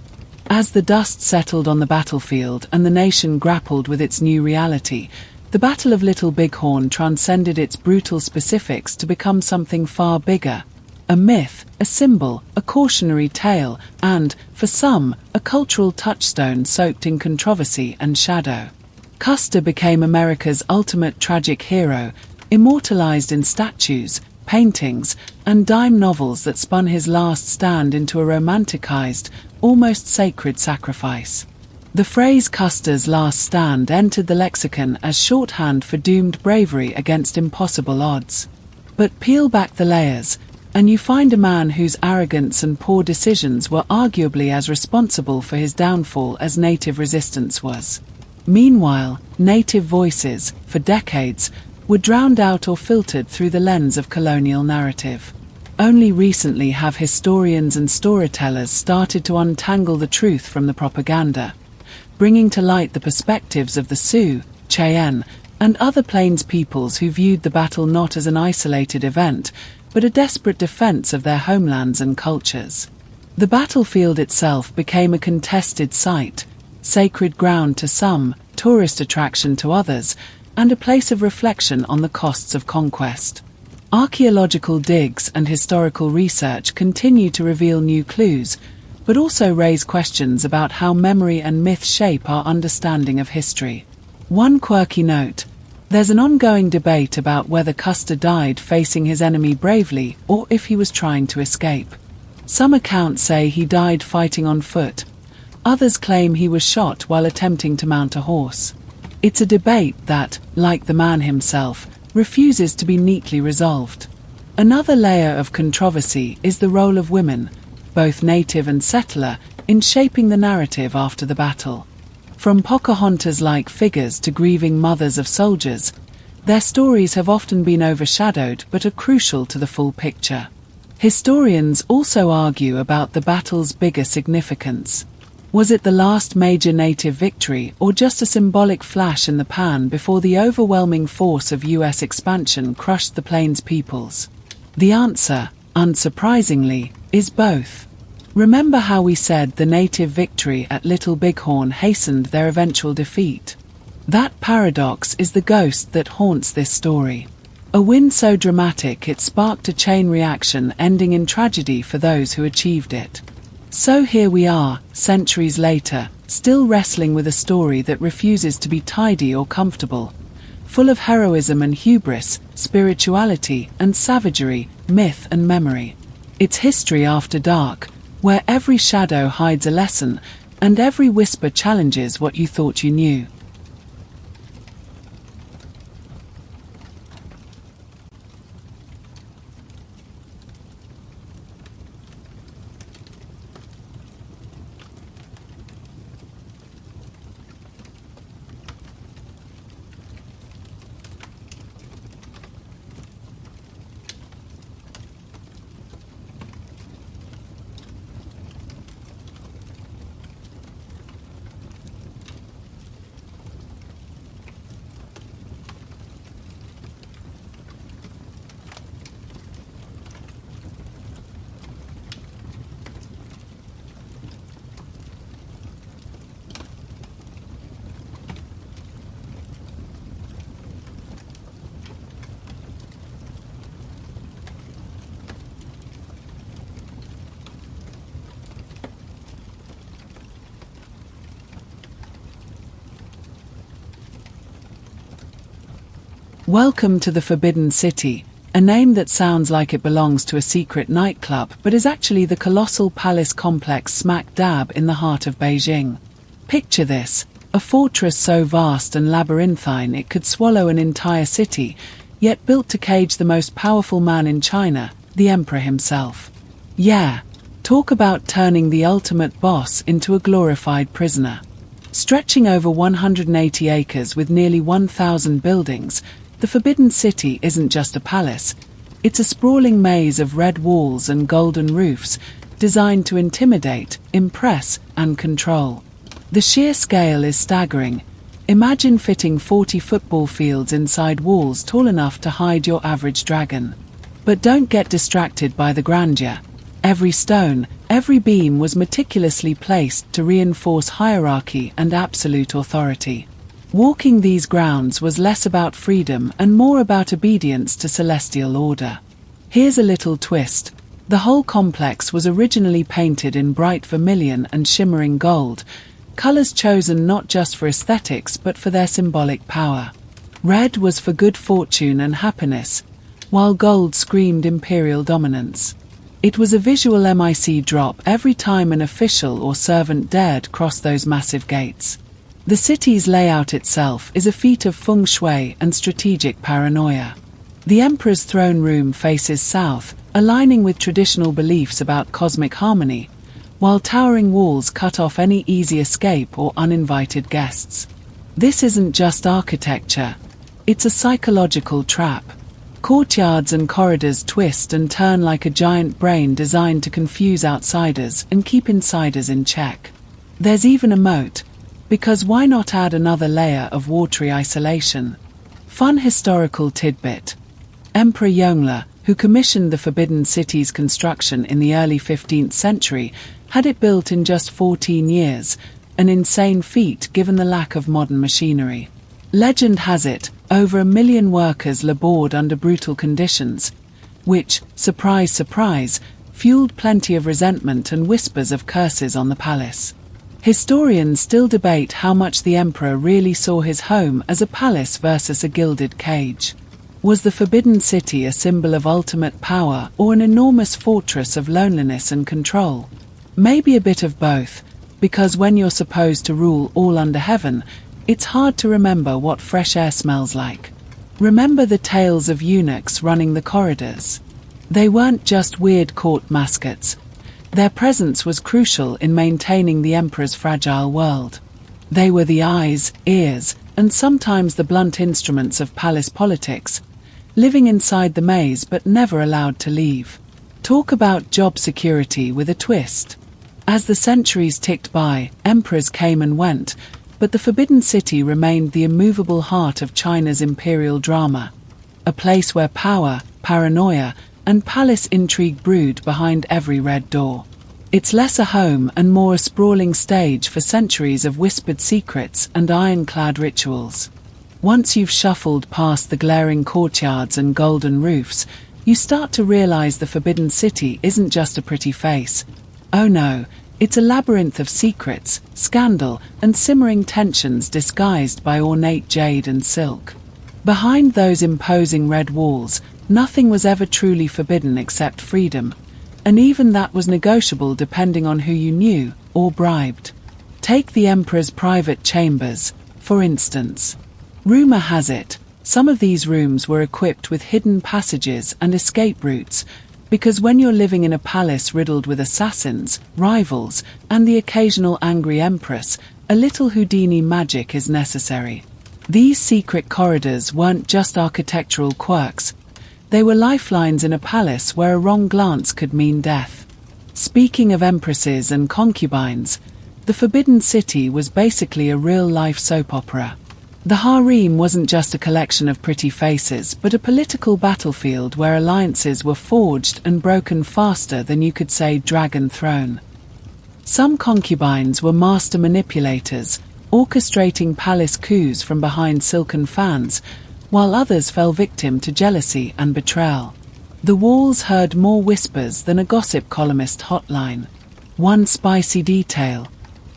As the dust settled on the battlefield and the nation grappled with its new reality, the Battle of Little Bighorn transcended its brutal specifics to become something far bigger. A myth, a symbol, a cautionary tale, and, for some, a cultural touchstone soaked in controversy and shadow. Custer became America's ultimate tragic hero, immortalized in statues, paintings, and dime novels that spun his last stand into a romanticized, almost sacred sacrifice. The phrase Custer's last stand entered the lexicon as shorthand for doomed bravery against impossible odds. But peel back the layers, and you find a man whose arrogance and poor decisions were arguably as responsible for his downfall as native resistance was. Meanwhile, native voices, for decades, were drowned out or filtered through the lens of colonial narrative. Only recently have historians and storytellers started to untangle the truth from the propaganda, bringing to light the perspectives of the Sioux, Cheyenne, and other plains peoples who viewed the battle not as an isolated event, but a desperate defense of their homelands and cultures. The battlefield itself became a contested site, sacred ground to some, tourist attraction to others, and a place of reflection on the costs of conquest. Archaeological digs and historical research continue to reveal new clues, but also raise questions about how memory and myth shape our understanding of history. One quirky note: there's an ongoing debate about whether Custer died facing his enemy bravely or if he was trying to escape. Some accounts say he died fighting on foot. Others claim he was shot while attempting to mount a horse. It's a debate that, like the man himself, refuses to be neatly resolved. Another layer of controversy is the role of women, both native and settler, in shaping the narrative after the battle. From Pocahontas-like figures to grieving mothers of soldiers, their stories have often been overshadowed but are crucial to the full picture. Historians also argue about the battle's bigger significance. Was it the last major native victory or just a symbolic flash in the pan before the overwhelming force of U.S. expansion crushed the plains peoples? The answer, unsurprisingly, is both. Remember how we said the native victory at Little Bighorn hastened their eventual defeat? That paradox is the ghost that haunts this story. A win so dramatic it sparked a chain reaction ending in tragedy for those who achieved it. So here we are, centuries later, still wrestling with a story that refuses to be tidy or comfortable, full of heroism and hubris, spirituality and savagery, myth and memory. It's history after dark, where every shadow hides a lesson, and every whisper challenges what you thought you knew. Welcome to the Forbidden City, a name that sounds like it belongs to a secret nightclub but is actually the colossal palace complex smack dab in the heart of Beijing. Picture this, a fortress so vast and labyrinthine it could swallow an entire city, yet built to cage the most powerful man in China, the emperor himself. Yeah, talk about turning the ultimate boss into a glorified prisoner. Stretching over 180 acres with nearly 1,000 buildings, the Forbidden City isn't just a palace, it's a sprawling maze of red walls and golden roofs, designed to intimidate, impress, and control. The sheer scale is staggering. Imagine fitting 40 football fields inside walls tall enough to hide your average dragon. But don't get distracted by the grandeur. Every stone, every beam was meticulously placed to reinforce hierarchy and absolute authority. Walking these grounds was less about freedom and more about obedience to celestial order. Here's a little twist. The whole complex was originally painted in bright vermilion and shimmering gold, colors chosen not just for aesthetics but for their symbolic power. Red was for good fortune and happiness, while gold screamed imperial dominance. It was a visual mic drop every time an official or servant dared cross those massive gates. The city's layout itself is a feat of feng shui and strategic paranoia. The emperor's throne room faces south, aligning with traditional beliefs about cosmic harmony, while towering walls cut off any easy escape or uninvited guests. This isn't just architecture, it's a psychological trap. Courtyards and corridors twist and turn like a giant brain designed to confuse outsiders and keep insiders in check. There's even a moat, because why not add another layer of watery isolation? Fun historical tidbit. Emperor Yongle, who commissioned the Forbidden City's construction in the early 15th century, had it built in just 14 years, an insane feat given the lack of modern machinery. Legend has it, over 1 million workers labored under brutal conditions, which, surprise surprise, fueled plenty of resentment and whispers of curses on the palace. Historians still debate how much the emperor really saw his home as a palace versus a gilded cage. Was the Forbidden City a symbol of ultimate power or an enormous fortress of loneliness and control? Maybe a bit of both, because when you're supposed to rule all under heaven, it's hard to remember what fresh air smells like. Remember the tales of eunuchs running the corridors. They weren't just weird court mascots. Their presence was crucial in maintaining the emperor's fragile world. They were the eyes, ears, and sometimes the blunt instruments of palace politics, living inside the maze but never allowed to leave. Talk about job security with a twist. As the centuries ticked by, emperors came and went, but the Forbidden City remained the immovable heart of China's imperial drama, a place where power, paranoia, and palace intrigue brewed behind every red door. It's less a home and more a sprawling stage for centuries of whispered secrets and ironclad rituals. Once you've shuffled past the glaring courtyards and golden roofs, you start to realize the Forbidden City isn't just a pretty face. Oh no, it's a labyrinth of secrets, scandal, and simmering tensions disguised by ornate jade and silk. Behind those imposing red walls, nothing was ever truly forbidden except freedom, and even that was negotiable depending on who you knew or bribed. Take the emperor's private chambers, for instance. Rumor has it, some of these rooms were equipped with hidden passages and escape routes, because when you're living in a palace riddled with assassins, rivals, and the occasional angry empress, a little Houdini magic is necessary. These secret corridors weren't just architectural quirks. They were lifelines in a palace where a wrong glance could mean death. Speaking of empresses and concubines, the Forbidden City was basically a real-life soap opera. The harem wasn't just a collection of pretty faces, but a political battlefield where alliances were forged and broken faster than you could say dragon throne. Some concubines were master manipulators, orchestrating palace coups from behind silken fans, while others fell victim to jealousy and betrayal. The walls heard more whispers than a gossip columnist hotline. One spicy detail.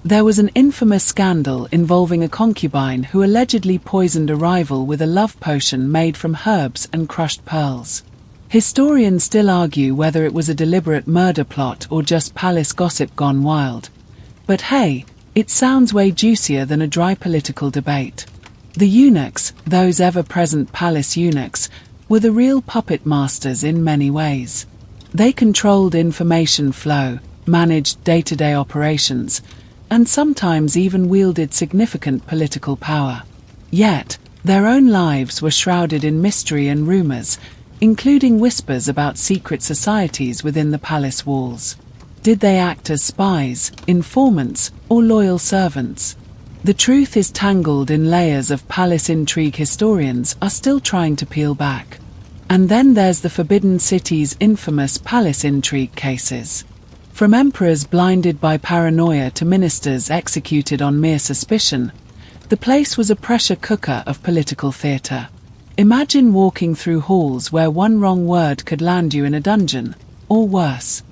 There was an infamous scandal involving a concubine who allegedly poisoned a rival with a love potion made from herbs and crushed pearls. Historians still argue whether it was a deliberate murder plot or just palace gossip gone wild. But hey, it sounds way juicier than a dry political debate. The eunuchs, those ever-present palace eunuchs, were the real puppet masters in many ways. They controlled information flow, managed day-to-day operations, and sometimes even wielded significant political power. Yet, their own lives were shrouded in mystery and rumors, including whispers about secret societies within the palace walls. Did they act as spies, informants, or loyal servants? The truth is tangled in layers of palace intrigue historians are still trying to peel back. And then there's the Forbidden City's infamous palace intrigue cases. From emperors blinded by paranoia to ministers executed on mere suspicion, the place was a pressure cooker of political theatre. Imagine walking through halls where one wrong word could land you in a dungeon, or worse.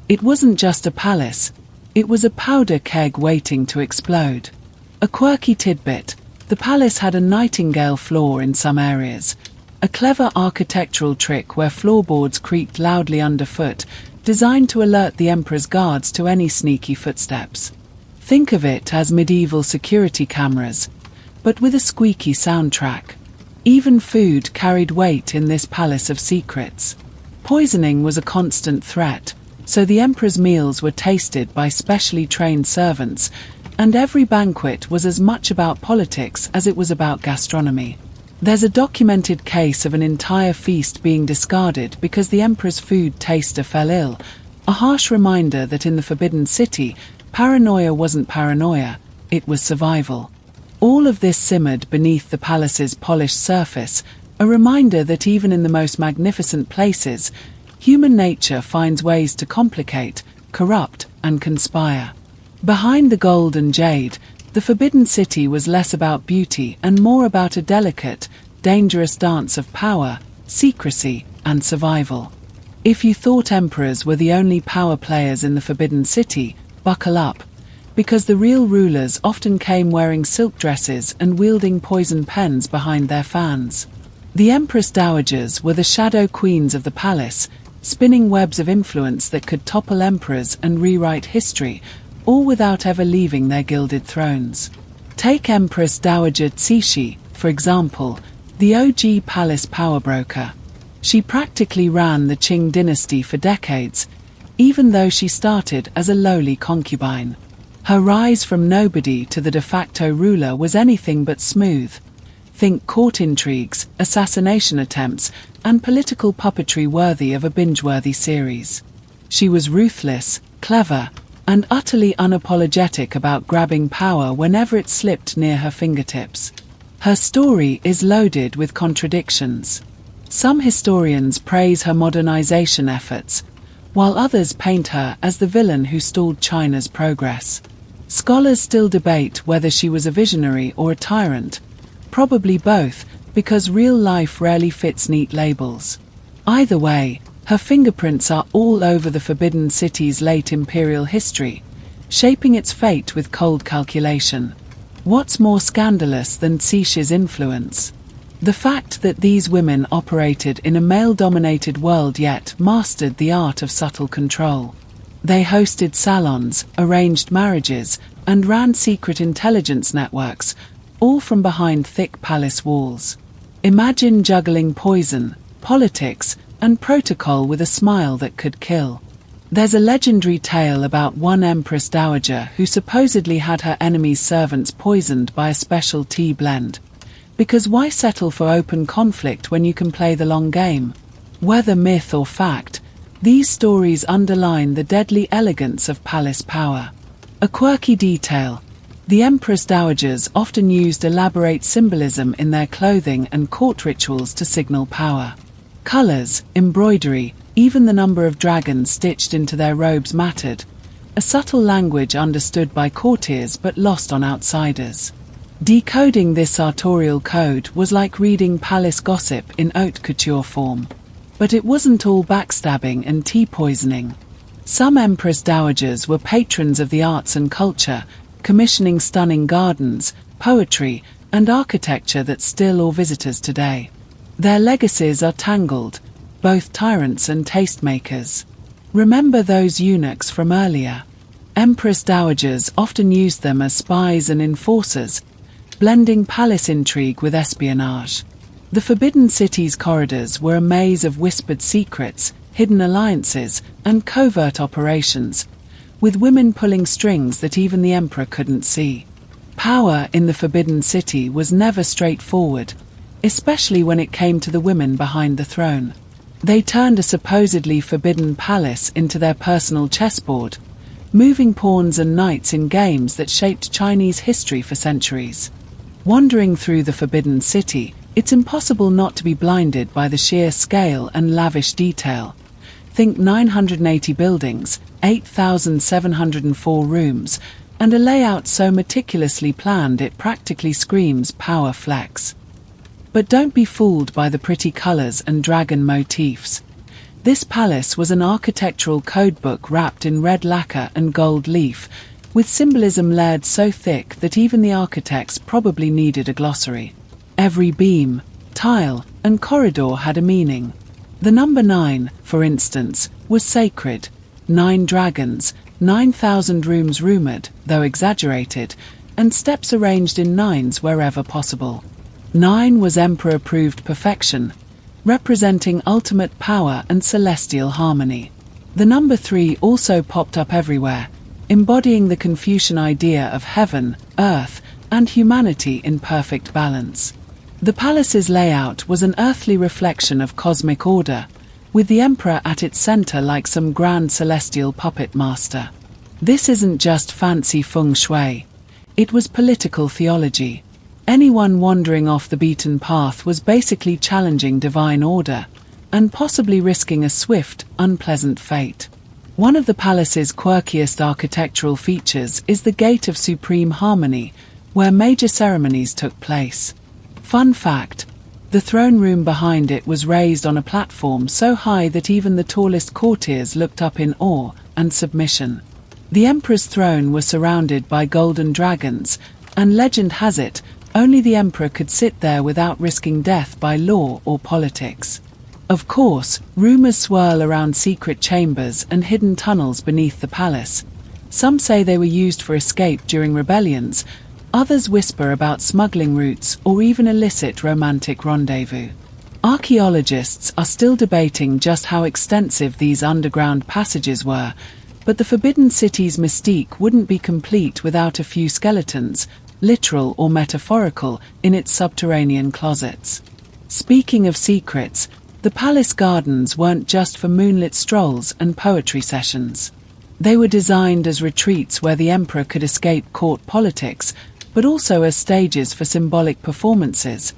It wasn't just a palace, it was a powder keg waiting to explode. A quirky tidbit, the palace had a nightingale floor in some areas, a clever architectural trick where floorboards creaked loudly underfoot, designed to alert the emperor's guards to any sneaky footsteps. Think of it as medieval security cameras, but with a squeaky soundtrack. Even food carried weight in this palace of secrets. Poisoning was a constant threat, so the emperor's meals were tasted by specially trained servants, and every banquet was as much about politics as it was about gastronomy. There's a documented case of an entire feast being discarded because the emperor's food taster fell ill, a harsh reminder that in the Forbidden City, paranoia wasn't paranoia, it was survival. All of this simmered beneath the palace's polished surface, a reminder that even in the most magnificent places, human nature finds ways to complicate, corrupt, and conspire. Behind the gold and jade, the Forbidden City was less about beauty and more about a delicate, dangerous dance of power, secrecy, and survival. If you thought emperors were the only power players in the Forbidden City, buckle up, because the real rulers often came wearing silk dresses and wielding poison pens behind their fans. The Empress Dowagers were the shadow queens of the palace, spinning webs of influence that could topple emperors and rewrite history, all without ever leaving their gilded thrones. Take Empress Dowager Cixi, for example, the OG palace power broker. She practically ran the Qing dynasty for decades, even though she started as a lowly concubine. Her rise from nobody to the de facto ruler was anything but smooth. Think court intrigues, assassination attempts, and political puppetry worthy of a binge-worthy series. She was ruthless, clever, and utterly unapologetic about grabbing power whenever it slipped near her fingertips. Her story is loaded with contradictions. Some historians praise her modernization efforts, while others paint her as the villain who stalled China's progress. Scholars still debate whether she was a visionary or a tyrant, probably both, because real life rarely fits neat labels. Either way, her fingerprints are all over the Forbidden City's late imperial history, shaping its fate with cold calculation. What's more scandalous than Cixi's influence? The fact that these women operated in a male-dominated world yet mastered the art of subtle control. They hosted salons, arranged marriages, and ran secret intelligence networks, all from behind thick palace walls. Imagine juggling poison, politics, and protocol with a smile that could kill. There's a legendary tale about one Empress Dowager who supposedly had her enemies' servants poisoned by a special tea blend. Because why settle for open conflict when you can play the long game? Whether myth or fact, these stories underline the deadly elegance of palace power. A quirky detail: the Empress Dowagers often used elaborate symbolism in their clothing and court rituals to signal power. Colors, embroidery, even the number of dragons stitched into their robes mattered, a subtle language understood by courtiers but lost on outsiders. Decoding this sartorial code was like reading palace gossip in haute couture form. But it wasn't all backstabbing and tea poisoning. Some Empress Dowagers were patrons of the arts and culture, commissioning stunning gardens, poetry, and architecture that still awe visitors today. Their legacies are tangled, both tyrants and tastemakers. Remember those eunuchs from earlier? Empress Dowagers often used them as spies and enforcers, blending palace intrigue with espionage. The Forbidden City's corridors were a maze of whispered secrets, hidden alliances, and covert operations, with women pulling strings that even the emperor couldn't see. Power in the Forbidden City was never straightforward, especially when it came to the women behind the throne. They turned a supposedly forbidden palace into their personal chessboard, moving pawns and knights in games that shaped Chinese history for centuries. Wandering through the Forbidden City, it's impossible not to be blinded by the sheer scale and lavish detail. Think 980 buildings, 8,704 rooms, and a layout so meticulously planned it practically screams power flex. But don't be fooled by the pretty colors and dragon motifs. This palace was an architectural codebook wrapped in red lacquer and gold leaf, with symbolism layered so thick that even the architects probably needed a glossary. Every beam, tile, and corridor had a meaning. The number 9, for instance, was sacred. 9 dragons, 9,000 rooms rumored, though exaggerated, and steps arranged in nines wherever possible. 9 was emperor-approved perfection, representing ultimate power and celestial harmony. The number 3 also popped up everywhere, embodying the Confucian idea of heaven, earth, and humanity in perfect balance. The palace's layout was an earthly reflection of cosmic order, with the emperor at its center like some grand celestial puppet master. This isn't just fancy feng shui. It was political theology. Anyone wandering off the beaten path was basically challenging divine order, and possibly risking a swift, unpleasant fate. One of the palace's quirkiest architectural features is the Gate of Supreme Harmony, where major ceremonies took place. Fun fact: the throne room behind it was raised on a platform so high that even the tallest courtiers looked up in awe and submission. The emperor's throne was surrounded by golden dragons, and legend has it, only the emperor could sit there without risking death by law or politics. Of course, rumors swirl around secret chambers and hidden tunnels beneath the palace. Some say they were used for escape during rebellions, others whisper about smuggling routes or even illicit romantic rendezvous. Archaeologists are still debating just how extensive these underground passages were, but the Forbidden City's mystique wouldn't be complete without a few skeletons, literal or metaphorical, in its subterranean closets. Speaking of secrets, the palace gardens weren't just for moonlit strolls and poetry sessions. They were designed as retreats where the emperor could escape court politics, but also as stages for symbolic performances,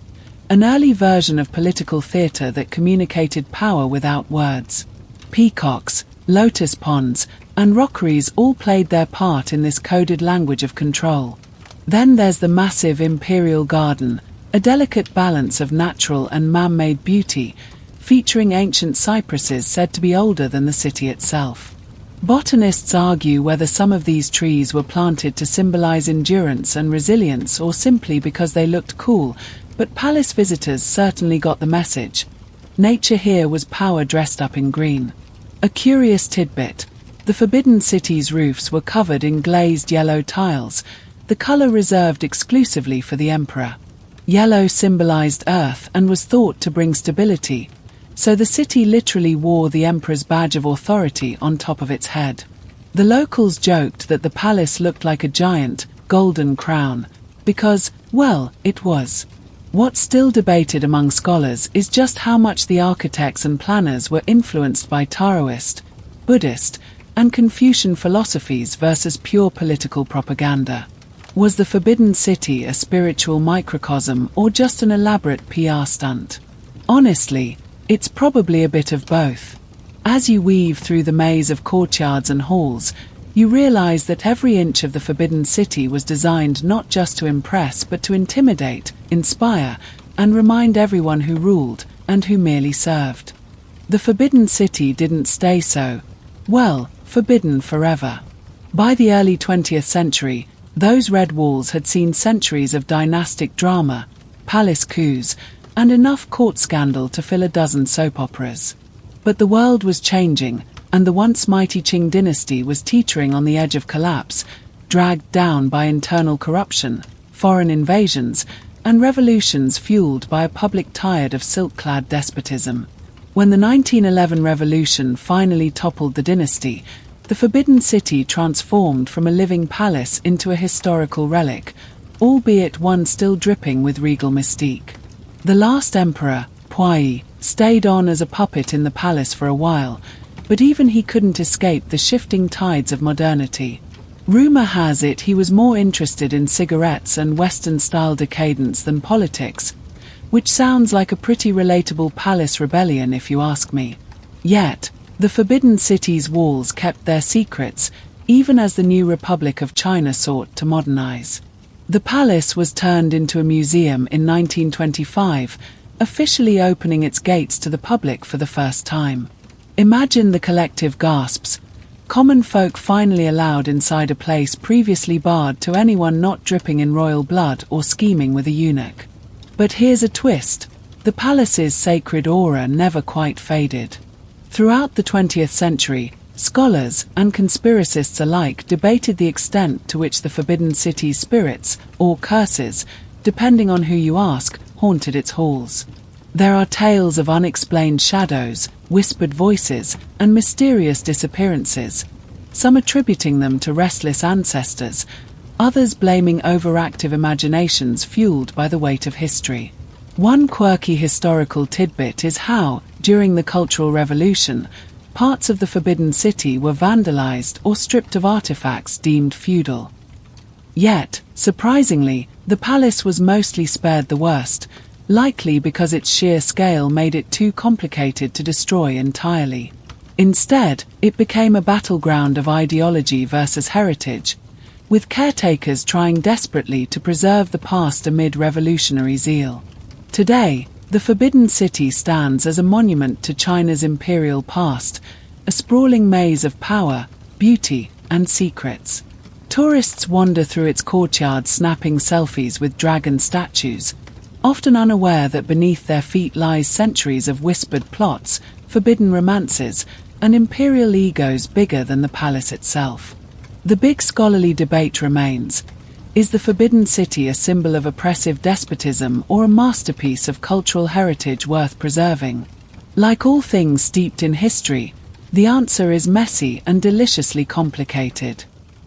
an early version of political theatre that communicated power without words. Peacocks, lotus ponds, and rockeries all played their part in this coded language of control. Then there's the massive imperial garden, a delicate balance of natural and man-made beauty, featuring ancient cypresses said to be older than the city itself. Botanists argue whether some of these trees were planted to symbolize endurance and resilience or simply because they looked cool, but palace visitors certainly got the message. Nature here was power dressed up in green. A curious tidbit: the Forbidden City's roofs were covered in glazed yellow tiles, the color reserved exclusively for the emperor. Yellow symbolized earth and was thought to bring stability, so the city literally wore the emperor's badge of authority on top of its head. The locals joked that the palace looked like a giant, golden crown, because, well, it was. What's still debated among scholars is just how much the architects and planners were influenced by Taoist, Buddhist, and Confucian philosophies versus pure political propaganda. Was the Forbidden City a spiritual microcosm or just an elaborate PR stunt? Honestly, it's probably a bit of both. As you weave through the maze of courtyards and halls, you realize that every inch of the Forbidden City was designed not just to impress but to intimidate, inspire, and remind everyone who ruled and who merely served. The Forbidden City didn't stay so, well, forbidden forever. By the early 20th century, those red walls had seen centuries of dynastic drama, palace coups, and enough court scandal to fill a dozen soap operas. But the world was changing, and the once mighty Qing dynasty was teetering on the edge of collapse, dragged down by internal corruption, foreign invasions, and revolutions fueled by a public tired of silk-clad despotism. When the 1911 revolution finally toppled the dynasty, the Forbidden City transformed from a living palace into a historical relic, albeit one still dripping with regal mystique. The last emperor, Puyi, stayed on as a puppet in the palace for a while, but even he couldn't escape the shifting tides of modernity. Rumor has it he was more interested in cigarettes and Western-style decadence than politics, which sounds like a pretty relatable palace rebellion if you ask me. Yet, the Forbidden City's walls kept their secrets, even as the new Republic of China sought to modernize. The palace was turned into a museum in 1925, officially opening its gates to the public for the first time. Imagine the collective gasps. Common folk finally allowed inside a place previously barred to anyone not dripping in royal blood or scheming with a eunuch. But here's a twist: the palace's sacred aura never quite faded. Throughout the 20th century, scholars and conspiracists alike debated the extent to which the Forbidden City's spirits, or curses, depending on who you ask, haunted its halls. There are tales of unexplained shadows, whispered voices, and mysterious disappearances, some attributing them to restless ancestors, others blaming overactive imaginations fueled by the weight of history. One quirky historical tidbit is how, during the Cultural Revolution, parts of the Forbidden City were vandalized or stripped of artifacts deemed feudal. Yet, surprisingly, The palace was mostly spared the worst, likely because its sheer scale made it too complicated to destroy entirely. Instead, it became a battleground of ideology versus heritage, with caretakers trying desperately to preserve the past amid revolutionary zeal. Today, the Forbidden City stands as a monument to China's imperial past, a sprawling maze of power, beauty, and secrets. Tourists wander through its courtyard snapping selfies with dragon statues, often unaware that beneath their feet lies centuries of whispered plots, forbidden romances, and imperial egos bigger than the palace itself. The big scholarly debate remains: is the Forbidden City a symbol of oppressive despotism or a masterpiece of cultural heritage worth preserving? Like all things steeped in history, the answer is messy and deliciously complicated.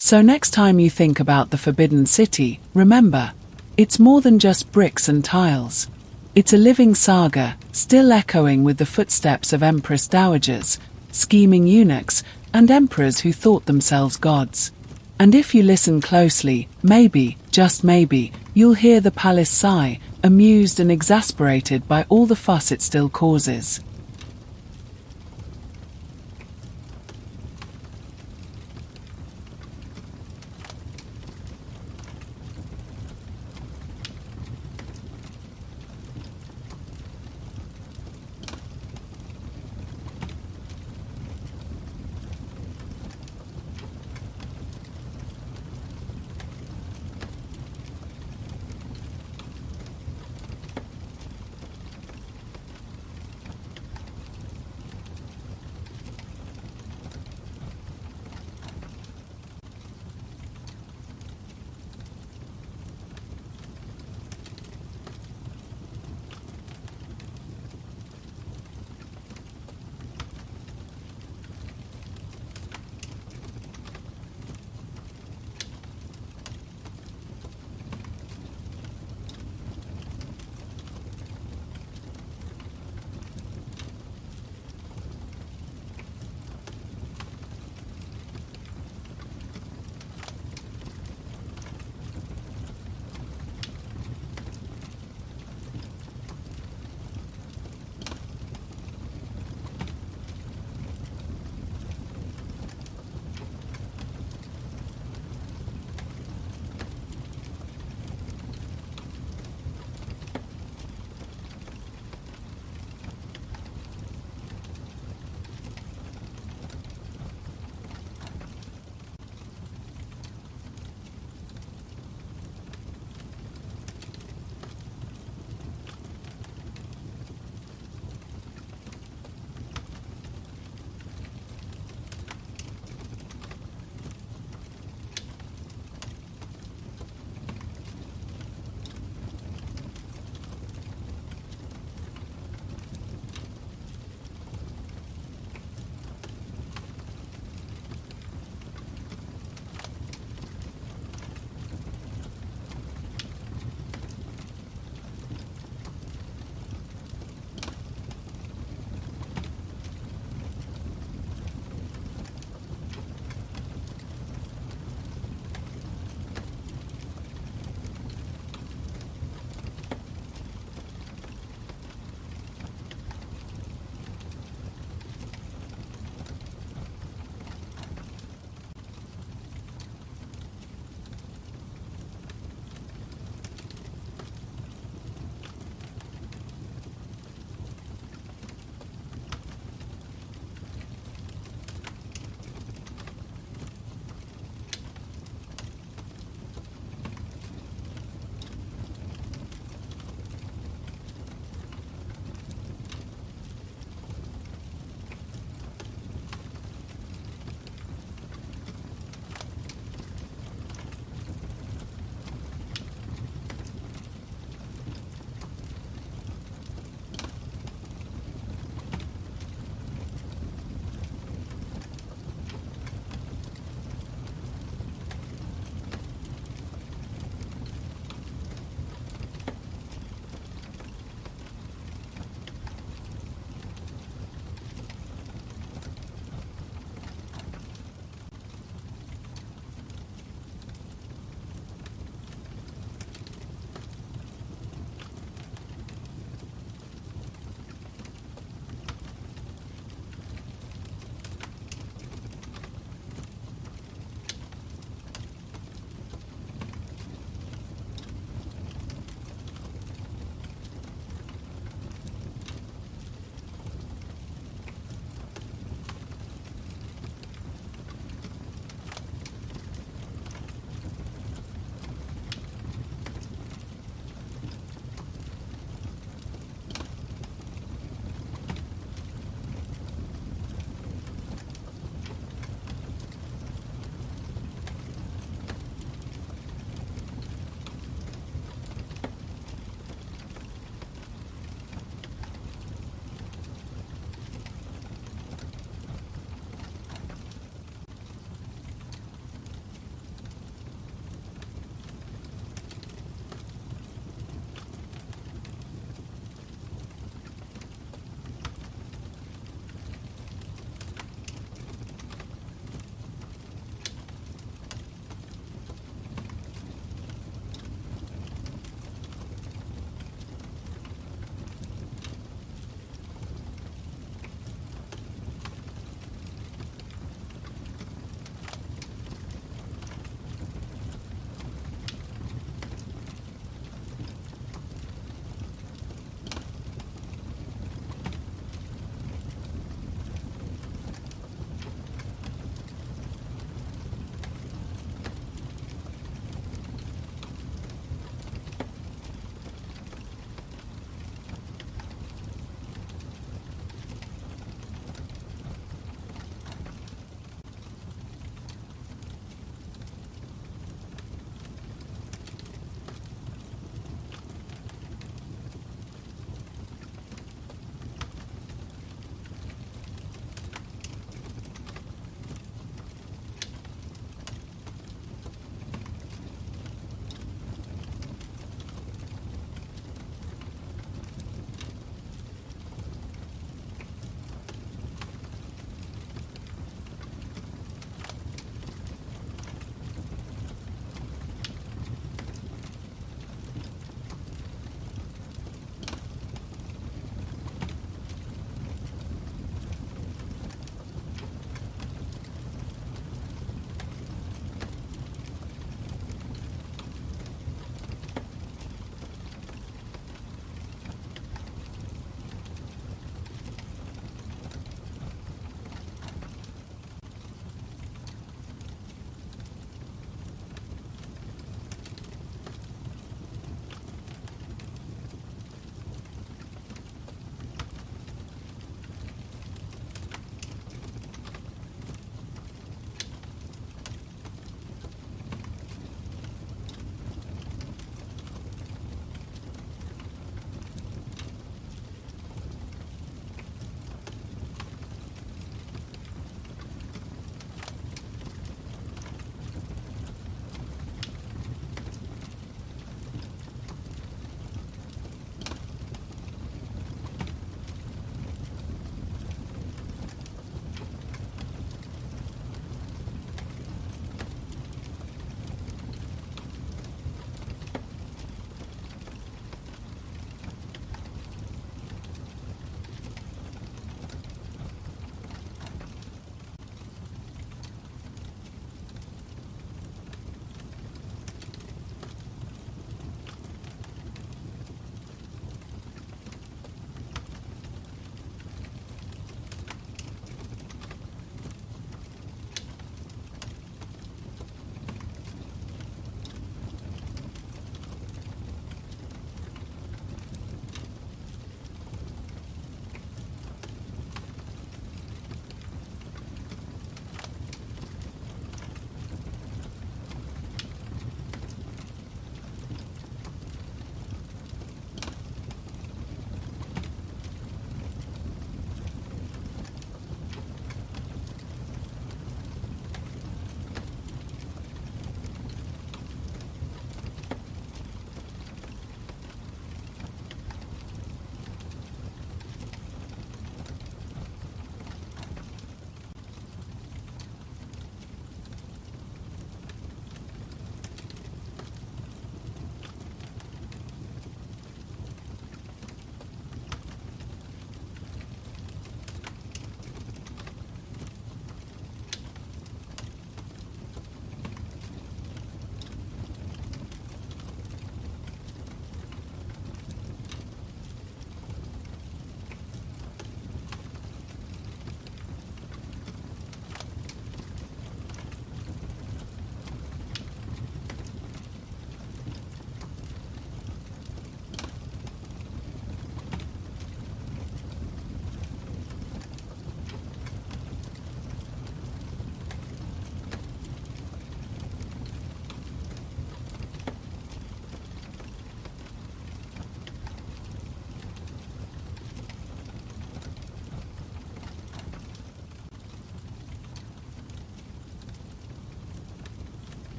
So next time you think about the Forbidden City, remember, it's more than just bricks and tiles. It's a living saga, still echoing with the footsteps of empress dowagers, scheming eunuchs, and emperors who thought themselves gods. And if you listen closely, maybe, just maybe, you'll hear the palace sigh, amused and exasperated by all the fuss it still causes.